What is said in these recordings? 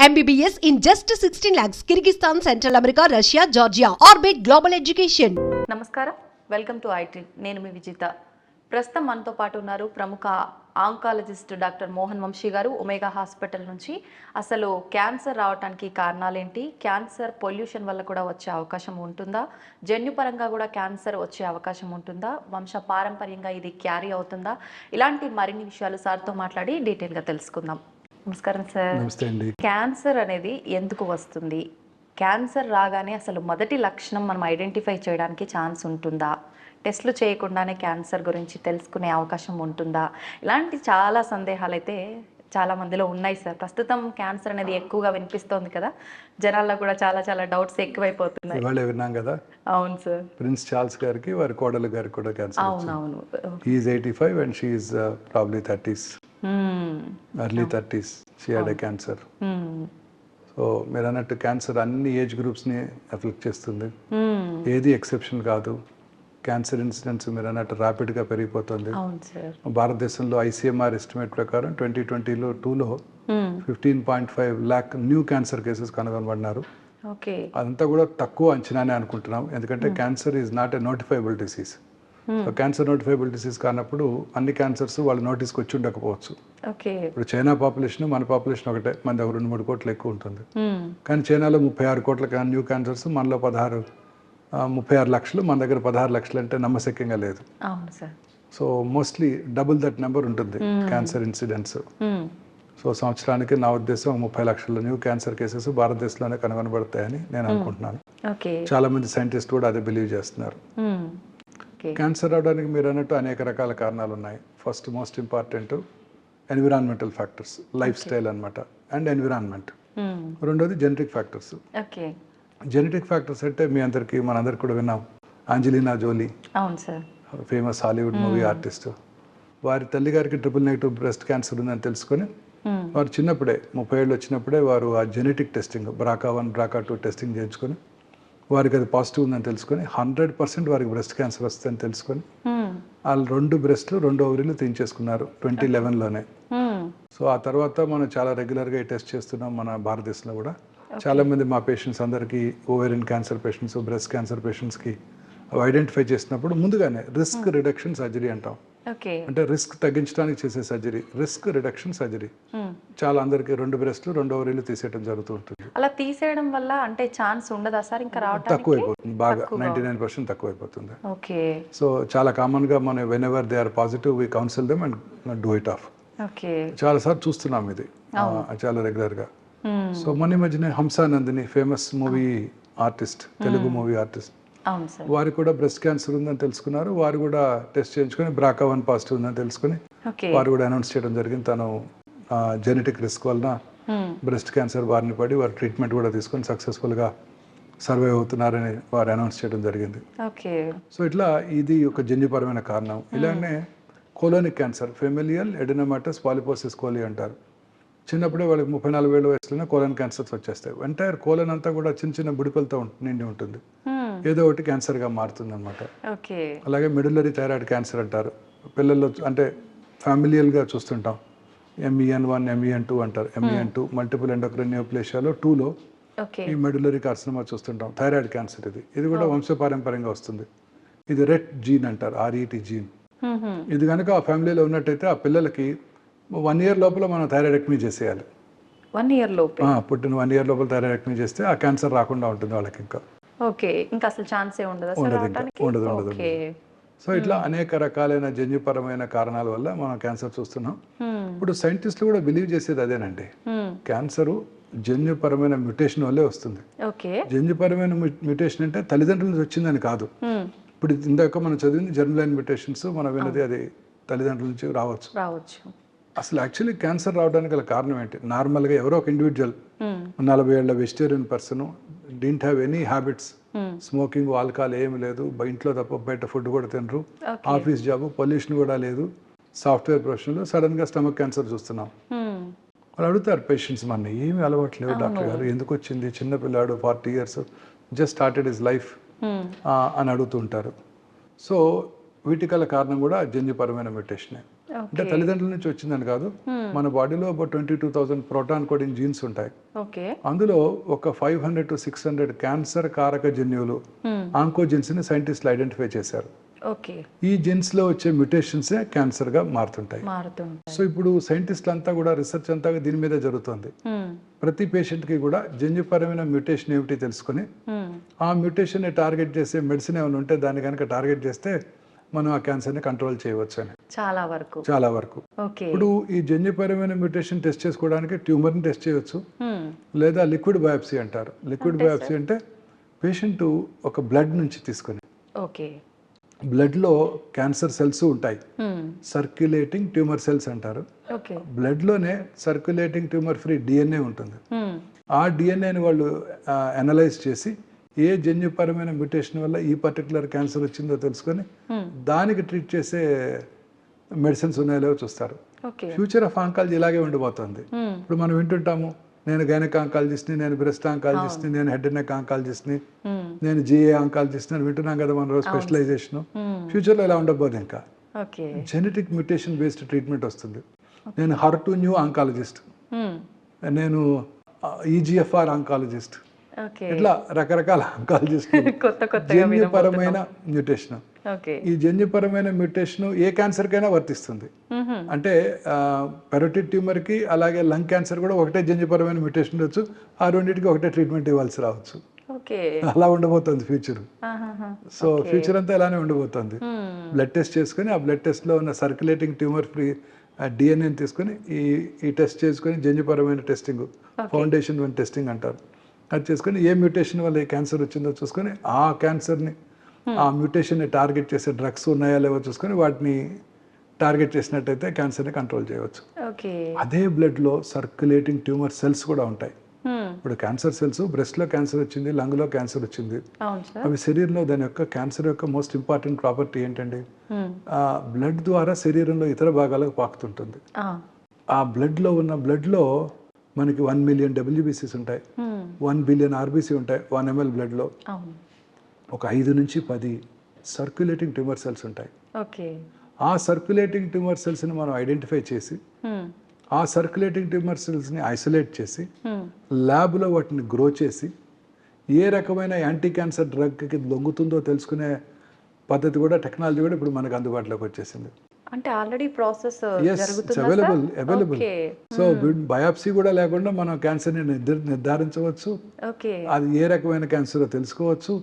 MBBS in just 16 lakhs. Kyrgyzstan, Central America, Russia, Georgia. Orbit Global Education. నమస్కారం, welcome to IT. నేను మీ విజిత. ప్రస్తుతం మనతో పాటు ఉన్నారు ప్రముఖ ఆంకాలజిస్ట్ డాక్టర్ మోహన్ వంశీ గారు, ఒమేగా హాస్పిటల్ నుంచి. అసలు క్యాన్సర్ రావడానికి కారణాలేంటి, క్యాన్సర్ పొల్యూషన్ వల్ల కూడా వచ్చే అవకాశం ఉంటుందా, జన్యుపరంగా కూడా క్యాన్సర్ వచ్చే అవకాశం ఉంటుందా, వంశ పారంపర్యంగా ఇది క్యారీ అవుతుందా, ఇలాంటి మరిన్ని విషయాలు సార్తో మాట్లాడి డీటెయిల్గా తెలుసుకుందాం. నమస్కారం సార్. నమస్తే అండి. క్యాన్సర్ అనేది ఎందుకు వస్తుంది, క్యాన్సర్ రాగానే అసలు మొదటి లక్షణం మనం ఐడెంటిఫై చేయడానికి ఛాన్స్ ఉంటుందా, టెస్టులు చేయకుండానే క్యాన్సర్ గురించి తెలుసుకునే అవకాశం ఉంటుందా, ఇలాంటి చాలా సందేహాలు అయితే చాలా మందిలో ఉన్నాయి సార్. ప్రస్తుతం క్యాన్సర్ అనేది ఎక్కువగా వినిపిస్తోంది కదా, జనాల్లో కూడా చాలా చాలా డౌట్స్ ఎక్కువైపోతున్నాయి. ఇవాళ విన్నాం కదా. అవును సార్. ప్రిన్స్ చార్ల్స్ గారికి వారి కోడలు గారికి కూడా క్యాన్సర్. అవునవును. Is 85 and she is probably 30s, early 30s she had a cancer. So మీరు అన్నట్టు క్యాన్సర్ అన్ని ఏజ్ గ్రూప్స్ని ఎఫెక్ట్ చేస్తుంది, ఏది ఎక్సెప్షన్ కాదు. క్యాన్సర్ ఇన్సిడెన్స్ మీరు అన్నట్టు ర్యాపిడ్గా పెరిగిపోతుంది. భారతదేశంలో ICMR ఎస్టిమేట్ ప్రకారం 2022లో 15.5 lakh న్యూ క్యాన్సర్ కేసెస్ కనుగొనబడినారు. అదంతా కూడా తక్కువ అంచనానే అనుకుంటున్నాం, ఎందుకంటే cancer is not a notifiable disease. So cancer notifiable disease కానప్పుడు అన్ని క్యాన్సర్స్ వాళ్ళ నోటీస్కి వచ్చి ఉండకపోవచ్చు. ఇప్పుడు చైనా పాపులేషన్ మన పాపులేషన్ ఒకటే, మన దగ్గర 2-3 కోట్లు ఎక్కువ ఉంటుంది. కానీ చైనాలో 36 కోట్ల న్యూ క్యాన్సర్స్, మనలో 36 లక్షలు, మన దగ్గర 16 లక్షలు అంటే నమ్మశక్యంగా లేదు. So mostly double that number ఉంటుంది క్యాన్సర్ ఇన్సిడెంట్స్. సో సంవత్సరానికి నా ఉద్దేశం 30 లక్షల న్యూ క్యాన్సర్ కేసెస్ భారతదేశంలోనే కనుగొనబడతాయని నేను అనుకుంటున్నాను. చాలా మంది సైంటిస్ట్ కూడా అదే బిలీవ్ చేస్తున్నారు. క్యాన్సర్ రావడానికి మీరు అన్నట్టు అనేక రకాల కారణాలు ఉన్నాయి. First most important environmental factors, life style అనమాట, అండ్ ఎన్విరాన్మెంట్. రెండోది జెనెటిక్ ఫ్యాక్టర్స్. జెనెటిక్ ఫ్యాక్టర్స్ అంటే మీ అందరికి మనందరికి కూడా విన్నాం, Angelina Jolie, famous Hollywood movie artist. వారి తల్లిగారికి ట్రిపుల్-నెగటివ్ బ్రెస్ట్ క్యాన్సర్ ఉందని తెలుసుకొని వారు చిన్నప్పుడే 30 ఏళ్ళు వచ్చినప్పుడే వారు ఆ genetic testing BRCA1 BRCA2 testing చేయించుకొని వారికి అది పాజిటివ్ ఉందని తెలుసుకొని 100% వారికి బ్రెస్ట్ క్యాన్సర్ వస్తుందని తెలుసుకొని వాళ్ళు 2 బ్రెస్ట్లు 2 ఓవరీలు తీయించేసుకున్నారు 2011లోనే. సో ఆ తర్వాత మనం చాలా రెగ్యులర్గా ఈ టెస్ట్ చేస్తున్నాం మన భారతదేశంలో కూడా. చాలా మంది మా పేషెంట్స్ అందరికీ, ovarian cancer patients, breast cancer పేషెంట్స్కి అవి ఐడెంటిఫై చేసినప్పుడు ముందుగానే రిస్క్ రిడక్షన్ సర్జరీ అంటాం. అంటే రిస్క్ తగ్గించడానికి చేసే సర్జరీ, రిస్క్ రిడక్షన్ సర్జరీ. చాలా అందరికి 2 బ్రెస్ట్లు 2 ఓవరీలు తీసేయడం జరుగుతూ ఉంటుంది. అలా తీసేయడం వల్ల అంటే ఛాన్స్ ఉండదా సార్ ఇంకా రావడానికి? తక్కువైపోతుంది, బాగా 99% తక్కువైపోతుంది. సో చాలా కామన్ గా మనం whenever they are positive we counsel them and do it off. చాలా సార్లు చూస్తున్నాం ఇది చాలా రెగ్యులర్ గా. సో మొన్న మధ్యనే Hamsa Nandini famous movie artist, Telugu movie artist, వారికి కూడా బ్రెస్ట్ క్యాన్సర్ ఉందని తెలుసుకున్నారు. వారు కూడా టెస్ట్ చేయించుకొని BRCA1 పాజిటివ్ ఉందని తెలుసుకుని వారు కూడా అనౌన్స్ చేయడం జరిగింది. తను జెనెటిక్ రిస్క్ వలన బ్రెస్ట్ క్యాన్సర్ బారిన పడి వారు ట్రీట్మెంట్ కూడా తీసుకొని సక్సెస్ఫుల్గా సర్వైవ్ అవుతున్నారని వారు అనౌన్స్ చేయడం జరిగింది. సో ఇట్లా ఇది ఒక జన్యుపరమైన కారణం. ఇలానే colonic cancer, familial adenomatous polyposis coli అంటారు. చిన్నప్పుడే వాళ్ళకి 34 ఏళ్ళ వయసులోనే కోలన్ క్యాన్సర్స్ వచ్చేస్తాయి. ఎంటైర్ కోలన్ అంతా కూడా చిన్న చిన్న బుడిపలతో నిండి ఉంటుంది, ఏదో ఒకటి క్యాన్సర్గా మారుతుంది అనమాట. అలాగే మెడులరీ థైరాయిడ్ క్యాన్సర్ అంటారు. పిల్లల్లో అంటే ఫ్యామిలియల్గా చూస్తుంటాం, MEN1 MEN2 అంటారు. MEN2 మల్టిపుల్ ఎండోక్రైన్ నియోప్లేషియాలో 2లో ఈ మెడులరీ కార్సినోమా చూస్తుంటాం. థైరాయిడ్ క్యాన్సర్ ఇది కూడా వంశపారంపర్యంగా వస్తుంది. ఇది రెట్ జీన్ అంటారు, RET జీన్. ఇది కనుక ఆ ఫ్యామిలీలో ఉన్నట్టయితే ఆ పిల్లలకి 1 year లోపల మనం థైరాయిడెక్టమీ చేసేయాలి. 1 year లోపల పుట్టిన 1 year లోపల థైరాయిడెక్టమీ చేస్తే ఆ క్యాన్సర్ రాకుండా ఉంటుంది వాళ్ళకి. ఇంకా అసలు ఛాన్సే ఉండదు. సో ఇట్లా అనేక రకాలైన జన్యుపరమైన కారణాల వల్ల మనం క్యాన్సర్ చూస్తున్నాం. ఇప్పుడు సైంటిస్టులు కూడా బిలీవ్ చేసేది అదేనండి, క్యాన్సర్ జన్యుపరమైన మ్యుటేషన్ వల్లే వస్తుంది. జన్యుపరమైన మ్యుటేషన్ అంటే తల్లిదండ్రుల నుంచి వచ్చిందని కాదు. ఇప్పుడు ఇందాక మనం చదివింది జర్మ్ లైన్ మ్యుటేషన్స్, మనం విన్నది అది తల్లిదండ్రుల నుంచి రావచ్చు. అసలు యాక్చువల్లీ క్యాన్సర్ రావడానికి గల కారణం ఏంటి? నార్మల్గా ఎవరో ఒక ఇండివిజువల్ 40 ఏళ్ల vegetarian person, didn't have any habits, smoking, alcohol ఏమి లేదు, ఇంట్లో తప్ప బయట ఫుడ్ కూడా తినరు, ఆఫీస్ జాబ్, పొల్యూషన్ కూడా లేదు, సాఫ్ట్వేర్ ప్రొఫెషన్లో సడన్ గా స్టమక్ క్యాన్సర్ చూస్తున్నాం. వాళ్ళు అడుగుతారు పేషెంట్స్, మన ఏమి అలవాటు లేవు డాక్టర్ గారు, ఎందుకు వచ్చింది, చిన్నపిల్లాడు 40 years just started his life అని అడుగుతుంటారు. సో వీటి గల కారణం కూడా జన్యుపరమైన మ్యుటేషనే. అంటే తల్లిదండ్రుల నుంచి వచ్చిందని కాదు, మన బాడీలో అబౌట్ 22,000 ప్రోటాన్ కోడింగ్ జీన్స్ ఉంటాయి. ఓకే. అందులో ఒక 500 to 600 క్యాన్సర్ కారక జన్యువులు ఆంకోజెన్స్ ని సైంటిస్టులు ఐడెంటిఫై చేశారు. ఓకే. ఈ జెన్స్ లో వచ్చే మ్యుటేషన్సే క్యాన్సర్ గా మారుతుంటాయి. సో ఇప్పుడు సైంటిస్టులు అంతా కూడా రీసెర్చ్ అంతా దీని మీద జరుగుతుంది. ప్రతి పేషెంట్ కి కూడా జన్యుపరమైన మ్యుటేషన్ ఏమిటి తెలుసుకుని ఆ మ్యుటేషన్ ని టార్గెట్ చేసే మెడిసిన్ ఏమైనా ఉంటే దాన్ని కనుక టార్గెట్ చేస్తే మనం ఆ క్యాన్సర్ ని కంట్రోల్ చేయవచ్చు అని చాలా వరకు. ఇప్పుడు ఈ జన్యుపరమైన మ్యుటేషన్ టెస్ట్ చేసుకోవడానికి ట్యూమర్ ని టెస్ట్ చేయొచ్చు, లేదా లిక్విడ్ బయాప్సీ అంటారు. లిక్విడ్ బయాప్సీ అంటే పేషెంట్ ఒక బ్లడ్ నుంచి తీసుకుని, బ్లడ్ లో క్యాన్సర్ సెల్స్ ఉంటాయి, సర్క్యులేటింగ్ ట్యూమర్ సెల్స్ అంటారు. బ్లడ్ లోనే సర్క్యులేటింగ్ ట్యూమర్ ఫ్రీ డిఎన్ఏ ఉంటుంది. ఆ డిఎన్ఏని వాళ్ళు అనలైజ్ చేసి ఏ జన్యుపరమైన మ్యుటేషన్ వల్ల ఈ పర్టికులర్ క్యాన్సర్ వచ్చిందో తెలుసుకొని దానికి ట్రీట్ చేసే మెడిసిన్స్ ఉన్నాయో చూస్తారు. ఫ్యూచర్ ఆఫ్ ఆంకాలజీ ఇలాగే ఉండిపోతుంది. ఇప్పుడు మనం వింటుంటాము, నేను గైనక్ ఆంకాలజిస్ట్ని, నేను బ్రెస్ట్ ఆంకాలజిస్ట్ని, నేను హెడ్ అండ్ నెక్ ఆంకాలజిస్ట్ని, నేను జిఏ ఆంకాలజిస్ట్ అని వింటున్నాం కదా మన రోజు స్పెషలైజేషన్. ఫ్యూచర్లో ఇలా ఉండబోదు. ఇంకా జెనెటిక్ మ్యుటేషన్ బేస్డ్ ట్రీట్మెంట్ వస్తుంది. నేను HER2 న్యూ ఆంకాలజిస్ట్, నేను ఈజిఎఫ్ఆర్ ఆంకాలజిస్ట్, ఇట్లా రకరకాల ఆంకాలజిస్ట్. జన్యుపరమైన మ్యుటేషన్, ఈ జన్యుపరమైన మ్యుటేషన్ ఏ క్యాన్సర్ కైనా వర్తిస్తుంది. అంటే పెరోటిడ్ ట్యూమర్ కి అలాగే లంగ్ క్యాన్సర్ కూడా ఒకటే జన్యుపరమైన మ్యుటేషన్ ఉండొచ్చు, ఆ రెండింటికి ఒకటే ట్రీట్మెంట్ ఇవ్వాల్సి రావచ్చు. అలా ఉండబోతుంది ఫ్యూచర్. సో ఫ్యూచర్ అంతా ఇలానే ఉండబోతుంది. బ్లడ్ టెస్ట్ చేసుకుని ఆ బ్లడ్ టెస్ట్ లో ఉన్న సర్క్యులేటింగ్ ట్యూమర్ ఫ్రీ డిఎన్ఏని తీసుకుని ఈ టెస్ట్ చేసుకుని జన్యుపరమైన టెస్టింగ్, ఫౌండేషన్ వన్ టెస్టింగ్ అంటారు, అది చేసుకుని ఏ మ్యూటేషన్ వల్ల ఏ క్యాన్సర్ వచ్చిందో చూసుకొని ఆ క్యాన్సర్ని, ఆ మ్యూటేషన్ని టార్గెట్ చేసే డ్రగ్స్ ఉన్నాయా లేవో చూసుకొని వాటిని టార్గెట్ చేసినట్టయితే క్యాన్సర్ని కంట్రోల్ చేయవచ్చు. అదే బ్లడ్లో సర్క్యులేటింగ్ ట్యూమర్ సెల్స్ కూడా ఉంటాయి. ఇప్పుడు క్యాన్సర్ సెల్స్, బ్రెస్ట్లో క్యాన్సర్ వచ్చింది, లంగ్లో క్యాన్సర్ వచ్చింది, అవి శరీరంలో దాని యొక్క క్యాన్సర్ యొక్క మోస్ట్ ఇంపార్టెంట్ ప్రాపర్టీ ఏంటండి, ఆ బ్లడ్ ద్వారా శరీరంలో ఇతర భాగాలకు పాకుతుంటుంది. ఆ బ్లడ్లో ఉన్న బ్లడ్లో మనకి 1 million WBCs ఉంటాయి, 1 billion RBC ఉంటాయి 1 ml బ్లడ్లో. ఒక 5 నుంచి 10 సర్క్యులేటింగ్ ట్యూమర్ సెల్స్ ఉంటాయి. ఆ సర్క్యులేటింగ్ ట్యూమర్ సెల్స్ని మనం ఐడెంటిఫై చేసి ఆ సర్క్యులేటింగ్ ట్యూమర్ సెల్స్ని ఐసోలేట్ చేసి ల్యాబ్లో వాటిని గ్రో చేసి ఏ రకమైన యాంటీ క్యాన్సర్ డ్రగ్కి లొంగుతుందో తెలుసుకునే పద్ధతి కూడా, టెక్నాలజీ కూడా ఇప్పుడు మనకు అందుబాటులోకి వచ్చేసింది. అంటే already process available. So biopsy కూడా లేకుండా మనం క్యాన్సర్ని నిర్ధారించవచ్చు, అది ఏ రకమైన క్యాన్సర్ తెలుసుకోవచ్చు,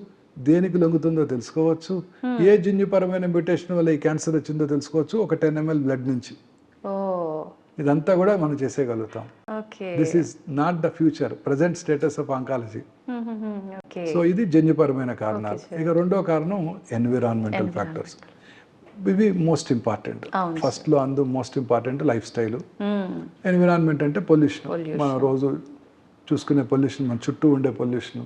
దేనికి లొంగుతుందో తెలుసుకోవచ్చు, ఏ జన్యుపరమైన మ్యూటేషన్ వల్ల ఈ క్యాన్సర్ వచ్చిందో తెలుసుకోవచ్చు ఒక 10 ml బ్లడ్ నుంచి. ఇదంతా కూడా మనం చేసేయగలుగుతాం. This is not the future, present status of oncology. So ఇది జన్యుపరమైన కారణాలు. ఇక రెండో కారణం ఎన్విరాన్మెంటల్ ఫ్యాక్టర్స్. ఇవి మోస్ట్ ఇంపార్టెంట్. ఫస్ట్ లో most important life style. Environment అంటే పొల్యూషన్, మనం రోజు చూసుకునే పొల్యూషన్, మన చుట్టూ ఉండే పొల్యూషన్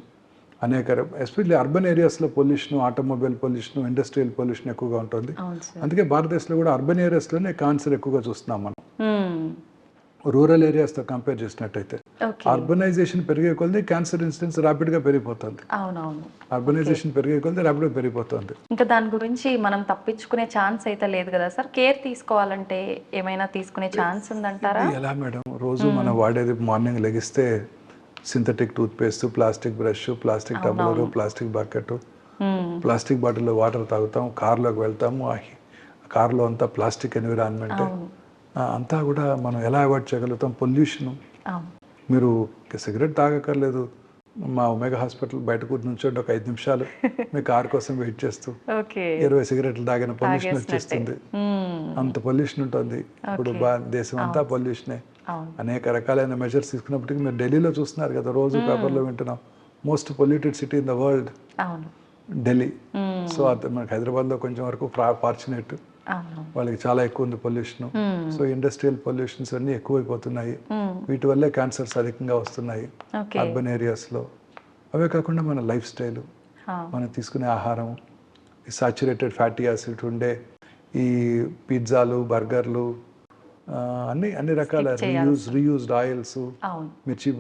అనేక, ఎస్పెషల్లీ అర్బన్ ఏరియాస్లో pollution, automobile pollution, industrial pollution ఎక్కువగా ఉంటుంది. అందుకే భారతదేశంలో కూడా అర్బన్ ఏరియాస్లోనే క్యాన్సర్ ఎక్కువగా చూస్తున్నాం మనం, రూరల్ ఏరియాస్తో కంపేర్ చేసినట్టయితే. అర్బనైజేషన్ పెరిగే కొద్దీ క్యాన్సర్ ఇన్సిడెన్స్ ర్యాపిడ్గా పెరిగిపోతుంది. అర్బనైజేషన్ పెరిగే కొద్దీ ర్యాపిడ్గా పెరిగిపోతుంది. ఇంకా దాని గురించి మనం తప్పించుకునే ఛాన్స్ అయితే లేదు కదా సార్? కేర్ తీసుకోవాలంటే ఏమైనా తీసుకునే ఛాన్స్ ఉందంటారా? ఎలా మేడం, రోజు మనం వాడేది మార్నింగ్ లెగిస్తే synthetic tooth paste, plastic brush, plastic tumbler, plastic bucket, plastic బాటిల్లో వాటర్ తాగుతాం, కార్లోకి వెళ్తాము, కార్లో అంతా ప్లాస్టిక్ ఎన్విరాన్మెంట్ అంతా కూడా మనం ఎలా అవాయిడ్ చేయగలుగుతాం? పొల్యూషన్. మీరు సిగరెట్ తాగక్కర్లేదు, మా ఒమేగా హాస్పిటల్ బయట కూర్చోండి ఒక 5 నిమిషాలు, మీ కార్ కోసం వెయిట్ చేస్తూ 20 సిగరెట్లు తాగిన పొల్యూషన్ వచ్చేస్తుంది. అంత పొల్యూషన్ ఉంటుంది ఇప్పుడు. దేశం అంతా పొల్యూషనే. అనేక రకాలైన మెజర్స్ తీసుకున్నప్పటికీ మీరు ఢిల్లీలో చూస్తున్నారు కదా, రోజు పేపర్లో వింటున్నాం, most polluted city in the world Delhi. So అది మనకి హైదరాబాద్లో కొంచెం వరకు ఫార్చునేట్, వాళ్ళకి చాలా ఎక్కువ ఉంది పొల్యూషన్. సో ఇండస్ట్రియల్ పొల్యూషన్స్ అన్ని ఎక్కువైపోతున్నాయి, వీటి వల్లే క్యాన్సర్స్ అధికంగా వస్తున్నాయి అర్బన్ ఏరియాస్లో. అవే కాకుండా మన లైఫ్ స్టైల్, మనం తీసుకునే ఆహారం, ఈ సాచురేటెడ్ ఫ్యాటీ యాసిడ్ ఉండే ఈ పిజ్జాలు, బర్గర్లు, అన్ని రకాల రీయూజ్డ్ ఆయిల్స్, మిర్చి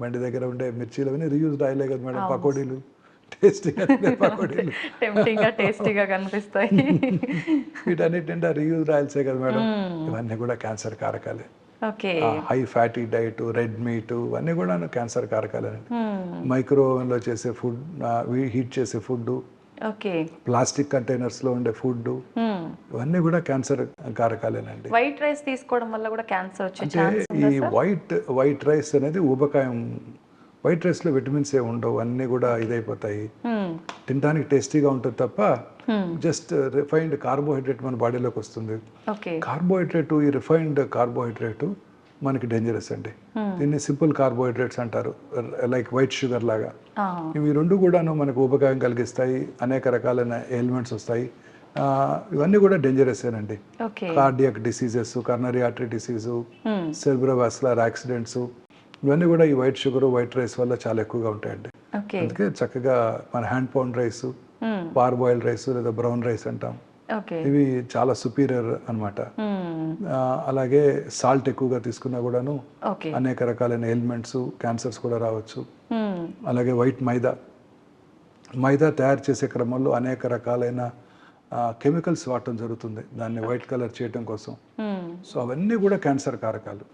మండి దగ్గర ఉండే మిర్చీలు అవన్నీ రీయూజ్డ్ ఆయిలే కదా మేడం. పకోడీలు టేస్టీగా తినే పకోడీలు. టెంప్టింగ్ గా టేస్టీగా కనిపిస్తాయి. వీటన్నిటి నిండా రీయూజ్ ఆయిల్సే కదా మేడం. ఇవన్నీ కూడా క్యాన్సర్ కారకాలే. Okay. High fatty diet, red meat ఇవన్నీ కూడా క్యాన్సర్ కారకాలేనండి. మైక్రో ఓవెన్లో చేసే ఫుడ్, హీట్ చేసే ఫుడ్, ఓకే. ప్లాస్టిక్ కంటైనర్స్లో ఉండే ఫుడ్, ఇవన్నీ కూడా క్యాన్సర్ కారకాలేనండి. వైట్ రైస్ తీసుకోవడం వల్ల కూడా క్యాన్సర్ వచ్చే అంటే ఛాన్స్ ఈ ఉందా సార్? వైట్ రైస్ అనేది ఊబకాయం. వైట్ రైస్లో విటమిన్స్ ఏ ఉండవు, అన్నీ కూడా ఇదైపోతాయి. తినడానికి టేస్టీగా ఉంటుంది తప్ప జస్ట్ రిఫైన్డ్ కార్బోహైడ్రేట్ మన బాడీలోకి వస్తుంది. ఓకే. కార్బోహైడ్రేట్, ఈ రిఫైన్డ్ కార్బోహైడ్రేట్ మనకి డేంజరస్ అండి. దీన్ని సింపుల్ కార్బోహైడ్రేట్స్ అంటారు, లైక్ వైట్ షుగర్ లాగా. ఇవి రెండు కూడాను మనకు ఉపకారం కలిగిస్తాయి, అనేక రకాలైన ఎలిమెంట్స్ వస్తాయి. ఇవన్నీ కూడా డేంజరసేనండి. Cardiac diseases, coronary artery disease, cerebrovascular accidents, ఇవన్నీ కూడా ఈ వైట్ షుగర్, వైట్ రైస్ వల్ల చాలా ఎక్కువగా ఉంటాయండి. అందుకే చక్కగా మన హ్యాండ్ పౌండ్ రైస్, పార్ బాయిల్డ్ రైస్ లేదా బ్రౌన్ రైస్ అంటాం, ఇవి చాలా సుపీరియర్ అన్నమాట. అలాగే సాల్ట్ ఎక్కువగా తీసుకున్నా కూడాను అనేక రకాలైన ఎలిమెంట్స్, క్యాన్సర్స్ కూడా రావచ్చు. అలాగే వైట్ మైదా తయారు చేసే క్రమంలో అనేక రకాలైన కెమికల్స్ వాడటం జరుగుతుంది దాన్ని వైట్ కలర్ చేయటం కోసం. సో అవన్నీ కూడా క్యాన్సర్ కారకాలు.